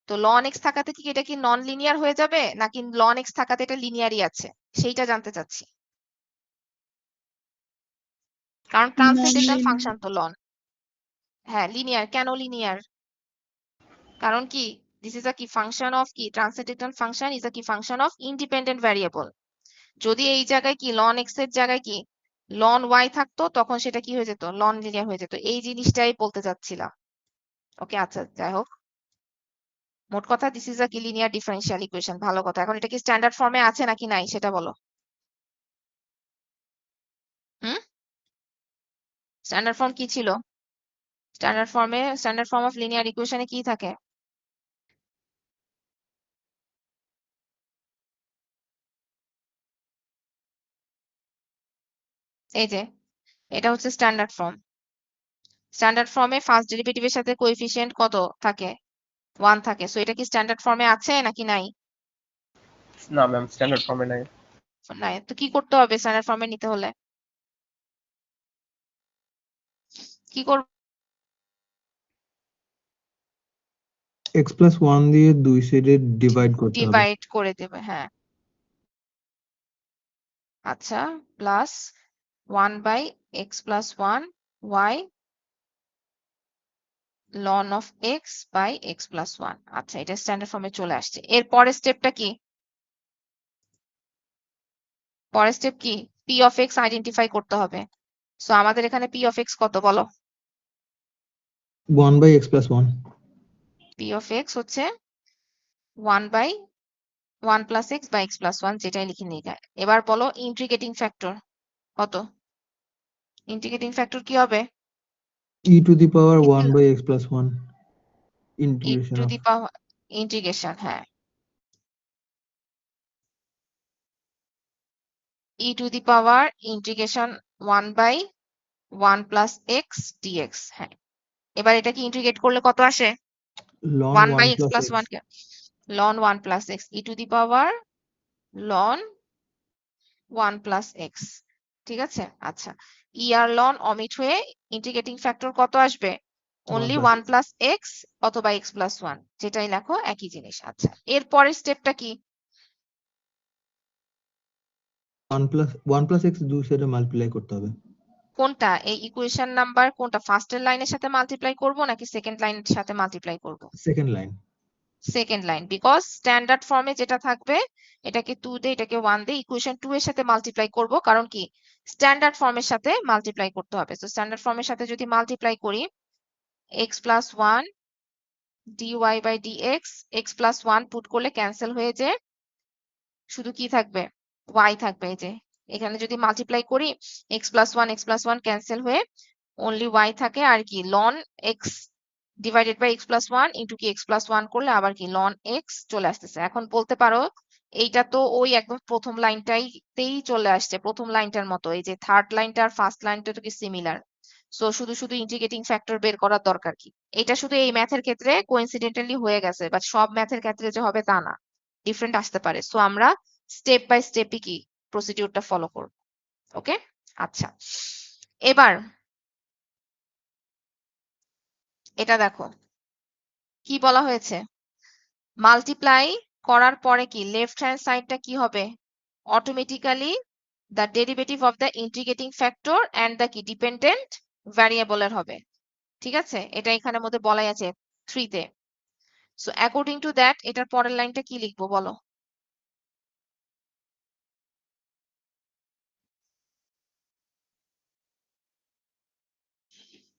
তো ln x থাকাতে কি এটা কি নন লিনিয়ার হয়ে যাবে, নাকি ln x থাকাতে এটা লিনিয়ারই আছে, সেইটা জানতে চাচ্ছি। কারণ ট্রান্সেন্ডেন্টাল ফাংশন তো ln। হ্যাঁ লিনিয়ার, কেন লিনিয়ার? কারণ কি, দিস ইজ আ কি ফাংশন অফ কি, ট্রান্সেন্ডেন্টাল ফাংশন ইজ আ কি ফাংশন অফ ইন্ডিপেন্ডেন্ট ভ্যারিয়েবল। যদি এই জায়গায় কি ln x এর জায়গায় কি ln y থাকতো, তখন সেটা কি হয়ে যেত, লন লিনিয়ার হয়ে যেত। এই জিনিসটাই বলতে চাচ্ছিলাম। ওকে, আচ্ছা যাই হোক, মোট কথা দিস ইজ আ কি লিনিয়ার ডিফারেনশিয়াল ইকুয়েশন, ভালো কথা। এখন এটা কি স্ট্যান্ডার্ড ফর্মে আছে নাকি নাই সেটা বলো। হুম, স্ট্যান্ডার্ড ফর্ম কি ছিল? স্ট্যান্ডার্ড ফর্ম অফ লিনিয়ার ইকুয়েশনে কি থাকে? এই যে, এটা হচ্ছে স্ট্যান্ডার্ড ফর্ম। স্ট্যান্ডার্ড ফর্মে ফার্স্ট ডেরিভেটিভের সাথে কোএফিসিয়েন্ট কত থাকে? 1 থাকে। সো এটা কি স্ট্যান্ডার্ড ফর্মে আছে নাকি নাই? না ম্যাম, স্ট্যান্ডার্ড ফর্মে নাই। নাই, তো কি করতে হবে স্ট্যান্ডার্ড ফর্মে নিতে হলে? কি করব? x+1 দিয়ে দুই সাইডে ডিভাইড করতে হবে। ডিভাইড করে দেবে, হ্যাঁ। আচ্ছা, plus 1/x+1 y ln of x by x+1। আচ্ছা, এটা স্ট্যান্ডার্ড ফর্মে চলে আসছে। এর পরের স্টেপটা কি? পরের স্টেপ কি? p of x আইডেন্টিফাই করতে হবে। সো আমাদের এখানে p of x কত বলো? 1/x+1। p of x হচ্ছে 1/1 plus x by x+1, যেটাই লিখে নিই। এবার বলো ইন্টিগ্রেটিং ফ্যাক্টর কত? ইন্টিগ্রেটিং ফ্যাক্টর কি হবে? e to the power একটু 1/x+1 e integration to of the power integration, হ্যাঁ, e to the power integration 1/1 plus x dx। হ্যাঁ, এবার এটা কি ইন্টিগ্রেট করলে কত আসে? ln 1 by 1 x plus plus x 1 K ln 1 plus x e to the power ln 1 plus x। ঠিক আছে, আচ্ছা, ই আর ln অমিট হয়ে ইন্টিগ্রেটিং ফ্যাক্টর কত আসবে? 1 অনলি plus 1 plus x অথবা x plus 1, যেটাই লেখো একই জিনিস। আচ্ছা, এর পরের স্টেপটা কি? 1 plus x দুই সাইডে মাল্টিপ্লাই করতে হবে। কোনটা, এই ইকুয়েশন নাম্বার কোনটা, ফার্স্টের লাইনের সাথে মাল্টিপ্লাই করব নাকি সেকেন্ড লাইনের সাথে মাল্টিপ্লাই করব? Second line. Second line, because standard ফর্মে যেটা থাকবে এটাকে 2 দিয়ে এটাকে 1 দিয়ে ইকুয়েশন 2 এর সাথে মাল্টিপ্লাই করব, কারণ কি স্ট্যান্ডার্ড ফর্মের সাথে মাল্টিপ্লাই করতে হবে। তো স্ট্যান্ডার্ড ফর্মের সাথে যদি মাল্টিপ্লাই করি, x plus 1 dy by dx, x plus 1 put করলে ক্যান্সেল হয়ে যায়, শুধু কি থাকবে y থাকবে। এই যে এখানে যদি মাল্টিপ্লাই করি x plus 1 ক্যান্সেল হয়ে অনলি y থাকে, আর কি ln x divided by x plus 1 into কি x plus 1 করলে আবার কি ln x চলে আসতেছে। এখন বলতে পারো এইটা তো ওই একদম প্রথম লাইনটাইতেই চলে আসছে, প্রথম লাইনটার মতো। এই যে থার্ড লাইনটা আর ফার্স্ট লাইনটা তো কি সিমিলার, সো শুধু শুধু ইন্টিগ্রেটিং ফ্যাক্টর বের করার দরকার কি। এটা শুধু এই ম্যাথের ক্ষেত্রে কোইন্সিডেন্টালি হয়ে গেছে, বাট সব ম্যাথের ক্ষেত্রে যে হবে তা না, ডিফারেন্ট আসতে পারে। সো আমরা স্টেপ বাই স্টেপই কি প্রসিডিউরটা ফলো করব। ওকে, আচ্ছা এবার এটা দেখো কি বলা হয়েছে, মাল্টিপ্লাই করার পরে কি লেফট হ্যান্ড সাইডটা কি হবে, automatically the derivative of the integrating factor and the কি ডিপেন্ডেন্ট ভ্যারিয়েবলের হবে। ঠিক আছে, এটা এখানের মধ্যে বলাই আছে 3 তে। সো অ্যাকর্ডিং টু দ্যাট এটার পরের লাইনটা কি লিখবো বলো?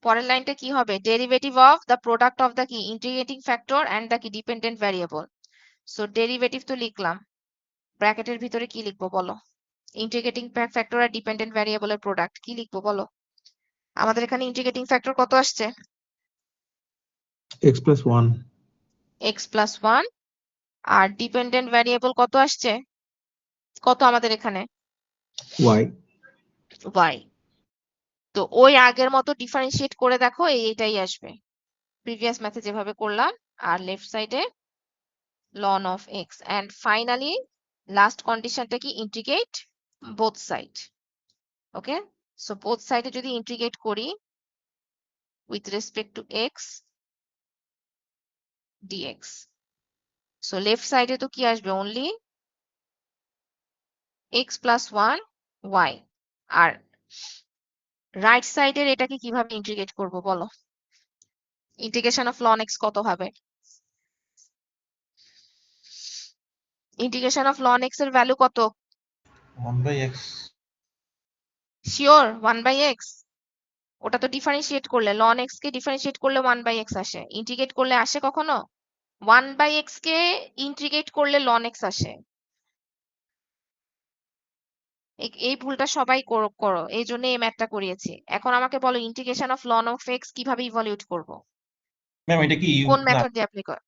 পরের লাইনটা কি হবে, derivative of the product of the কি ইন্টিগ্রেটিং ফ্যাক্টর অ্যান্ড দ্য কি ডিপেন্ডেন্ট ভ্যারিয়েবল। সো ডেরিভেটিভ তো লিখলাম, ব্র্যাকেটের ভিতরে কি লিখবো বলো? ইন্টিগ্রেটিং ফ্যাক্টর আর ডিপেন্ডেন্ট ভ্যারিয়েবলের প্রোডাক্ট কি লিখবো বলো? আমাদের এখানে ইন্টিগ্রেটিং ফ্যাক্টর কত আসছে? x plus 1 x plus 1, আর ডিপেন্ডেন্ট ভ্যারিয়েবল কত আসছে, কত আমাদের এখানে? y y। তো ওই আগের মতো ডিফারেন্সিয়েট করে দেখো, এইটাই আসবে প্রিভিয়াস ম্যাথে যেভাবে করলাম, আর লেফট সাইডে ln of x, and finally last কন্ডিশনটা কি ইন্টিগ্রেট বোথ সাইড। ওকে, সো বোথ সাইডে যদি ইন্টিগ্রেট করি with respect to x dx, so left সাইডে তো কি আসবে অনলি x plus 1 y, আর রাইট সাইডের এটাকে কিভাবে ইন্টিগ্রেট করব বলো? ইন্টিগ্রেশন অফ ln x কত হবে? ইন্টিগ্রেশন অফ ln x এর ভ্যালু কত? 1/x sure 1/x? ওটা তো ডিফারেন্সিয়েট করলে, ln x কে ডিফারেন্সিয়েট করলে 1/x আসে, ইন্টিগ্রেট করলে আসে কখনো? 1/x কে ইন্টিগ্রেট করলে ln x আসে। এই ভুলটা সবাই করো, এই জন্য এই ম্যাথটা করিয়েছি। এখন আমাকে বলো integration of ln of x কিভাবে ইভালুয়েট করব, ম্যাম এটা কি কোন না মেথড দিয়ে অ্যাপ্লাই করে?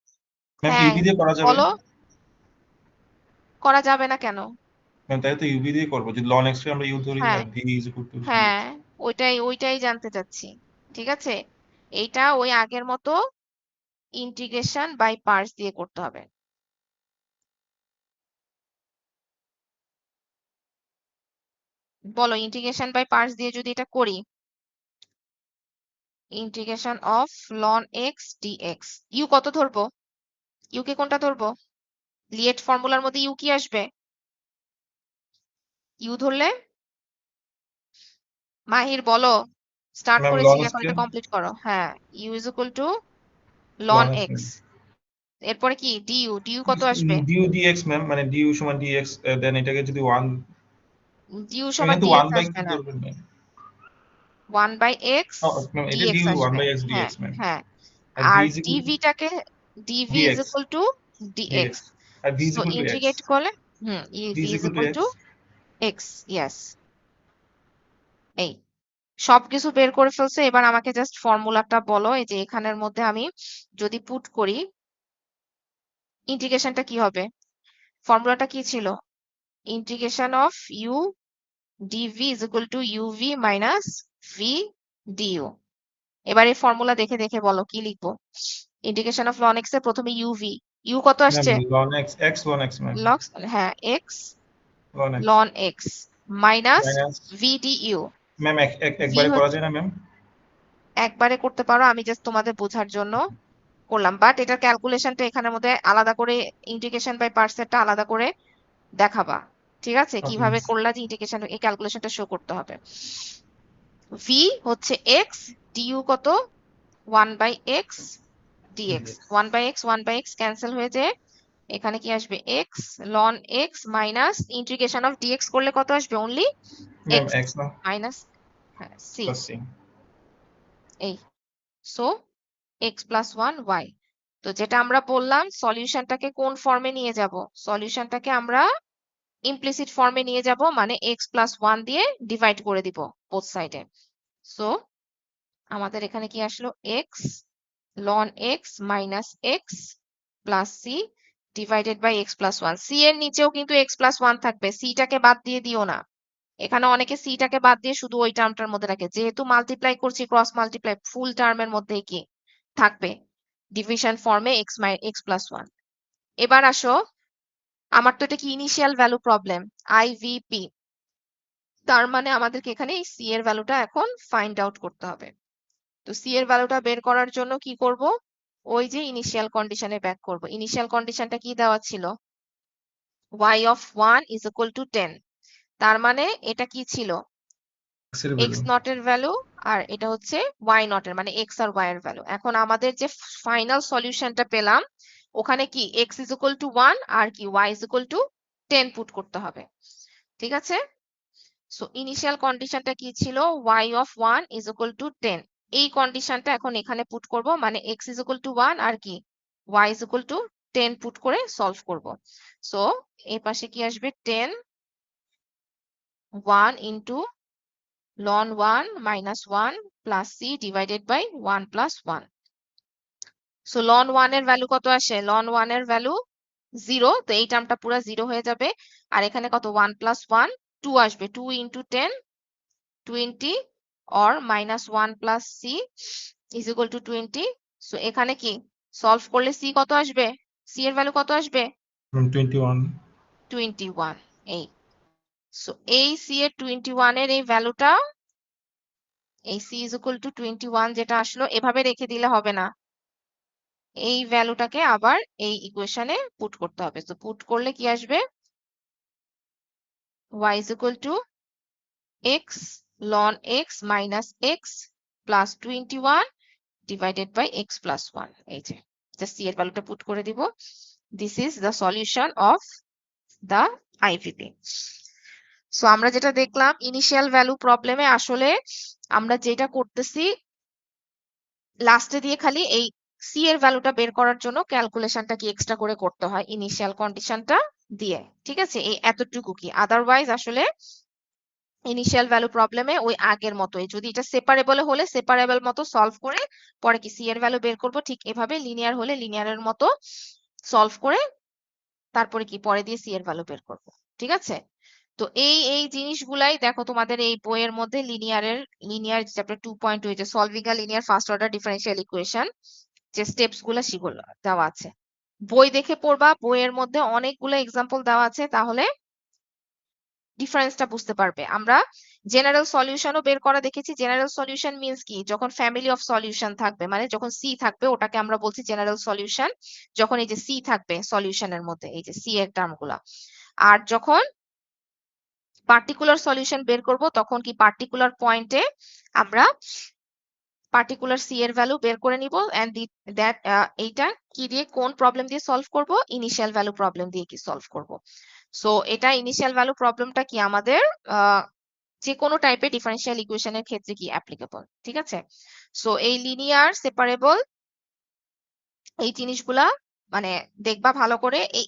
ম্যাম হ্যাঁ ইউবি দিয়ে করা যাবে? বলো, করা যাবে না কেন? ম্যাম তাই তো ইউবি দিয়ে করব, যদি ln x কে আমরা ইউ ধরি হ্যাঁ আর v is equal to হ্যাঁ, dx। ওইটাই জানতে চাচ্ছি। ঠিক আছে, এইটা ওই আগের মতো ইন্টিগ্রেশন বাই পার্টস দিয়ে করতে হবে। বলো ইন্টিগ্রেশন বাই পার্টস দিয়ে যদি এটা করি, integration of ln x dx, u কত ধরবো? ইউ কে কোনটা ধরবো? লিয়েট ফর্মুলার মধ্যে ইউ কি আসবে? ইউ ধরলে মাহির বলো, স্টার্ট ম্যাম করেছি ln x এখন কে এটা কমপ্লিট করো। হ্যাঁ, u is equal to ln ln x x, এরপরে কি ডিউ কত আসবে? du dx ম্যাম, মানে du সমান dx, দেন এটাকে যদি 1 ডিউ সমান এখানে তো dx 1 বাই আসবে কি না, ধরবেন ম্যাম? 1/x ম্যাম এটা dx du 1 আসবে। বাই x হ্যাঁ dx ম্যাম, হ্যাঁ, আর v আর is equal to ডিভিটাকে dv is dx equal to dx, dx, আর v is so equal to x, integrate করলে v v is is equal to equal x। To x। Yes, এই সবকিছু বের করে ফেলছে। এবার আমাকে জাস্ট ফর্মুলাটা বলো, এই যে এখানের মধ্যে আমি যদি পুট করি ইন্টিগ্রেশনটা কি হবে? ফর্মুলাটা কি ছিল? Integration of u dv is equal to uv minus v du। এবার এই ফর্মুলা দেখে দেখে বলো কি লিখবো? ইন্টিগ্রেশন অফ ln x এ প্রথমে uv, u কত ম্যাম আসছে? ln x x ln x ma'am, log, হ্যাঁ x ln x ln x minus minus v du। Ma'am v একবারে করা যায় না ম্যাম? একবারে করতে পারো, আমি জাস্ট তোমাদের বোঝার জন্য করলাম, বাট এটার ক্যালকুলেশনটা এখানের মধ্যে আলাদা করে, ইন্টিগ্রেশন বাই পার্টসেরটা আলাদা করে দেখাবা। ঠিক আছে, ওকে কিভাবে করলা যে ইন্টিগ্রেশন, এই ক্যালকুলেশনটা শো করতে হবে। v হচ্ছে x, du কত? 1/x dx 1/x ক্যান্সেল হয়ে যায়, এখানে কি আসবে x ln x minus integration of dx করলে কত আসবে অনলি ম্যাম x x না মাইনাস c প্লাস c। এই সো x প্লাস 1 y। তো যেটা আমরা বললাম সলিউশনটাকে কোন ফর্মে নিয়ে যাব, সলিউশনটাকে আমরা ইমপ্লিসিট ফর্মে নিয়ে যাব, মানে x প্লাস 1 দিয়ে ডিভাইড করে দিব বোথ সাইডে। সো আমাদের এখানে কি আসলো x ln x minus x plus c divided by x plus 1। c এর নিচেও কিন্তু x প্লাস 1 থাকবে, c টাকে বাদ দিয়ে দিও না। এখানে অনেকে c টাকে বাদ দিয়ে শুধু ওই টার্মটার মধ্যে রাখে, যেহেতু মাল্টিপ্লাই করছি ক্রস মাল্টিপ্লাই ফুল টার্মের মধ্যেই কি থাকবে ডিভিশন ফর্মে x প্লাস 1। এবার আসো, আমার তো এটা কি ইনিশিয়াল ভ্যালু প্রবলেম আইভিপি, তার মানে আমাদেরকে এখানে এই c এর ভ্যালুটা এখন ফাইন্ড আউট করতে হবে। তো c এর ভ্যালুটা বের করার জন্য কি করব, ওই যে ইনিশিয়াল কন্ডিশনে ব্যাক করব। ইনিশিয়াল কন্ডিশনটা কি দেওয়া ছিল, y of 1 is equal to 10, তার মানে এটা কি ছিল x এর ভ্যালু x নট এর ভ্যালু, আর এটা হচ্ছে y নট এর, মানে x আর y এর ভ্যালু। এখন আমাদের যে ফাইনাল সলিউশনটা পেলাম ওখানে কি x is equal to 1 আর কি y is equal to 10 put করতে হবে, ঠিক আছে। সো ইনিশিয়াল কন্ডিশনটা কি ছিল, y of 1 is equal to 10, এই কন্ডিশনটা এখন এখানে পুট করব, মানে x is equal to 1 আর কি y is equal to 10 put করে সলভ করব। সো এই পাশে কি আসবে 10 1 into ln 1 minus 1 plus c divided by 1 plus 1. So ln 1 এর ভ্যালু কত আসে, ln 1 এর ভ্যালু 0, তো এই টার্মটা পুরো 0 হয়ে যাবে। আর এখানে কত 1 plus 1 2 আসবে, 2 into 10 20 or minus 1 plus c is equal to 20। So এখানে কি সলভ করলে c কত আসবে, c এর ভ্যালু কত আসবে 21। 21। এই সো এই c এর 21 এর এই ভ্যালুটা, এই c is equal to 21 যেটা আসলো, এভাবে রেখে দিলে হবে না, এই ভ্যালুটাকে আবার এই ইকুয়েশনে পুট করতে হবে। তো পুট করলে কি আসবে, y is equal to x ln x minus x plus 21 divided by x plus 1। এই যে জাস্ট c এর ভ্যালুটা পুট করে দিব। This is the solution of the IVP. So আমরা যেটা দেখলাম ইনিশিয়াল ভ্যালু প্রবলেমে আসলে আমরা যেটা করতেছি লাস্টে দিয়ে খালি এই c এর ভ্যালুটা বের করার জন্য ক্যালকুলেশনটা কি এক্সট্রা করে করতে হয় ইনিশিয়াল কন্ডিশনটা দিয়ে, ঠিক আছে, এই এতটুকু কি। আদারওয়াইজ আসলে ইনিশিয়াল ভ্যালু প্রবলেমে ওই আগের মতোই, যদি এটা সেপারেবল হলে সেপারেবল মতো সলভ করে পরে কি c এর ভ্যালু বের করব, ঠিক এভাবে লিনিয়ার হলে লিনিয়ারের মতো সলভ করে তারপরে কি পরে দিয়ে c এর ভ্যালু বের করব, ঠিক আছে। তো এই জিনিসগুলাই দেখো তোমাদের এই বইয়ের মধ্যে লিনিয়ার চ্যাপ্টার 2.2 যে solving a linear first order differential equation যে স্টেপস গুলা সেগুলো দেওয়া আছে, বই দেখে পড়বা, বইয়ের মধ্যে অনেকগুলো এক্সাম্পল দেওয়া আছে, তাহলে ডিফারেন্সটা বুঝতে পারবে। আমরা জেনারেল সলিউশনও বের করা দেখেছি। জেনারেল সলিউশন মিন্স কি, যখন ফ্যামিলি অফ সলিউশন থাকবে, মানে যখন সি থাকবে ওটাকে আমরা বলছি জেনারেল সলিউশন, যখন এই যে সি থাকবে সলিউশনের মধ্যে এই যে সি এর টার্মগুলা। আর যখন পার্টিকুলার সলিউশন বের করব তখন কি পার্টিকুলার পয়েন্টে আমরা পার্টিকুলার সি এর ভ্যালু বের করে নিব এন্ড দ্যাট এইটা কি দিয়ে কোন প্রবলেম দিয়ে সলভ করব, ইনিশিয়াল ভ্যালু প্রবলেম দিয়ে কি সলভ করব। সো এটা ইনিশিয়াল ভ্যালু প্রবলেমটা কি আমাদের যে কোনো টাইপের ডিফারেন্সিয়াল ইকুয়েশনের ক্ষেত্রে কি অ্যাপ্লিকেবল, ঠিক আছে। সো এই লিনিয়ার সেপারেবল এই জিনিসগুলা মানে দেখবা ভালো করে, এই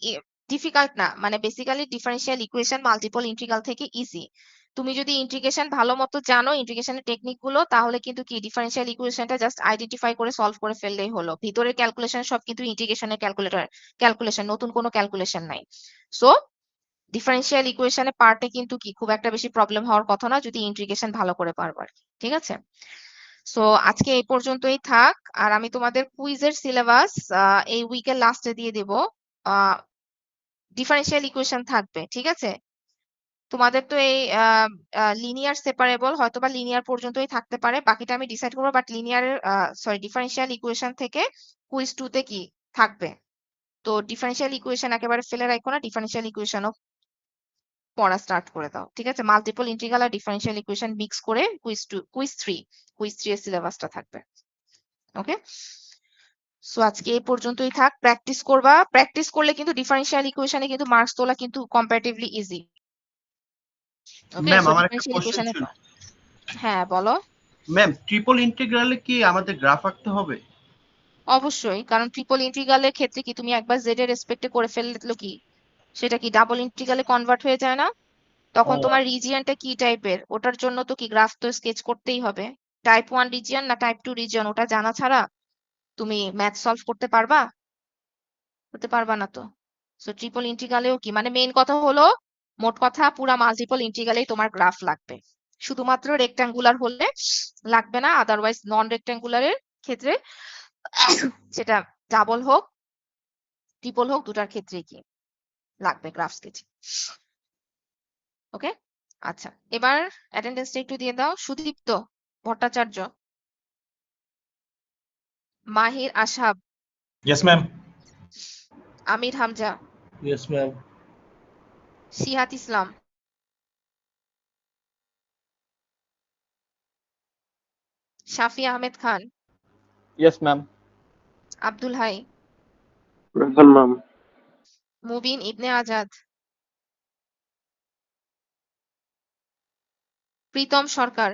ডিফিকাল্ট না, মানে basically differential equation multiple integral থেকে ইজি। তুমি যদি ইন্টিগ্রেশন ভালো মতো জানো ইন্টিগ্রেশনের টেকনিক গুলো, তাহলে কিন্তু কি ডিফারেন্সিয়াল ইকুয়েশনটা জাস্ট আইডেন্টিফাই করে সলভ করে ফেললেই হলো। ভিতরের ক্যালকুলেশন সব কিন্তু ইন্টিগ্রেশনের ক্যালকুলেশন, নতুন কোনো ক্যালকুলেশন নাই। সো ডিফারেন্সিয়াল ইকুয়েশনের পার্টে কিন্তু কি খুব একটা বেশি প্রবলেম হওয়ার কথা না, যদি ইন্টিগ্রেশন ভালো করে পারো আর কি, ঠিক আছে। সো আজকে এই পর্যন্তই থাক, আর আমি তোমাদের কুইজের সিলেবাস এই উইকের লাস্টে দিয়ে দেব। ডিফারেন্সিয়াল ইকুয়েশন থাকবে, ঠিক আছে। তোমাদের তো এই লিনিয়ার সেপারেবল হয়তোবা লিনিয়ার পর্যন্তই থাকতে পারে, বাকিটা আমি ডিসাইড করবো, বাট লিনিয়ারের ডিফারেন্সিয়াল ইকুয়েশন থেকে কুইজ 2 তে কি থাকবে। তো ডিফারেন্সিয়াল ইকুয়েশন একেবারে ফেলে রাখো না, ডিফারেন্সিয়াল ইকুয়েশনও পড়া স্টার্ট করে দাও, ঠিক আছে। মাল্টিপল ইন্টিগ্রাল আর ডিফারেন্সিয়াল ইকুয়েশন মিক্স করে কুইজ 3 এর সিলেবাসটা থাকবে, ওকে। সো আজকে এই পর্যন্তই থাক, প্র্যাকটিস করবা, প্র্যাকটিস করলে কিন্তু ডিফারেনশিয়াল ইকুয়েশনে কিন্তু মার্কস তোলা কিন্তু কম্পারেটিভলি ইজি। ওকে, ম্যাম সো আমার একটা ডিফারেনশিয়াল কোশ্চেন ইকুয়েশনে ছিল। হ্যাঁ বলো। ম্যাম ট্রিপল ইন্টিগ্রালে কি আমাদের গ্রাফ আঁকতে হবে? অবশ্যই, কারণ ট্রিপল ইন্টিগ্রালের ক্ষেত্রে কি তুমি একবার জেড এর রেসপেক্টে করে ফেললে কি সেটা কি ডাবল ইন্টিগ্রালে কনভার্ট হয়ে যায় না? তখন তোমার রিজিয়নটা কি টাইপের ওটার জন্য তো কি গ্রাফ তো স্কেচ করতেই হবে। টাইপ 1 রিজিয়ন না টাইপ 2 রিজিয়ন ওটা জানা ছাড়া তুমি ম্যাথ সলভ করতে পারবা? করতে পারবা না তো। সো ট্রিপল ইন্টিগ্রালেও কি মানে মেইন কথা হলো, মোট কথা পুরা মাল্টিপল ইন্টিগ্রালেই তোমার গ্রাফ লাগবে। শুধুমাত্র রেক্ট্যাঙ্গুলার হলে লাগবে না, আদারওয়াইজ নন রেক্ট্যাঙ্গুলারের ক্ষেত্রে সেটা ডাবল হোক ট্রিপল হোক দুটার ক্ষেত্রেই কি লাগবে গ্রাফ স্কেচ। ওকে, আচ্ছা এবার অ্যাটেন্ডেন্সটা একটু দিয়ে দাও। Sudipta Bhattacharya, Mahir Ashab, Yes, ma'am. Amir Hamza, Yes, ma'am. Sihat Islam, Shafi Ahmed Khan, Yes, ma'am. Abdul Hai, Present, ma'am. Mubin ইবনে আজাদ, প্রীতম সরকার,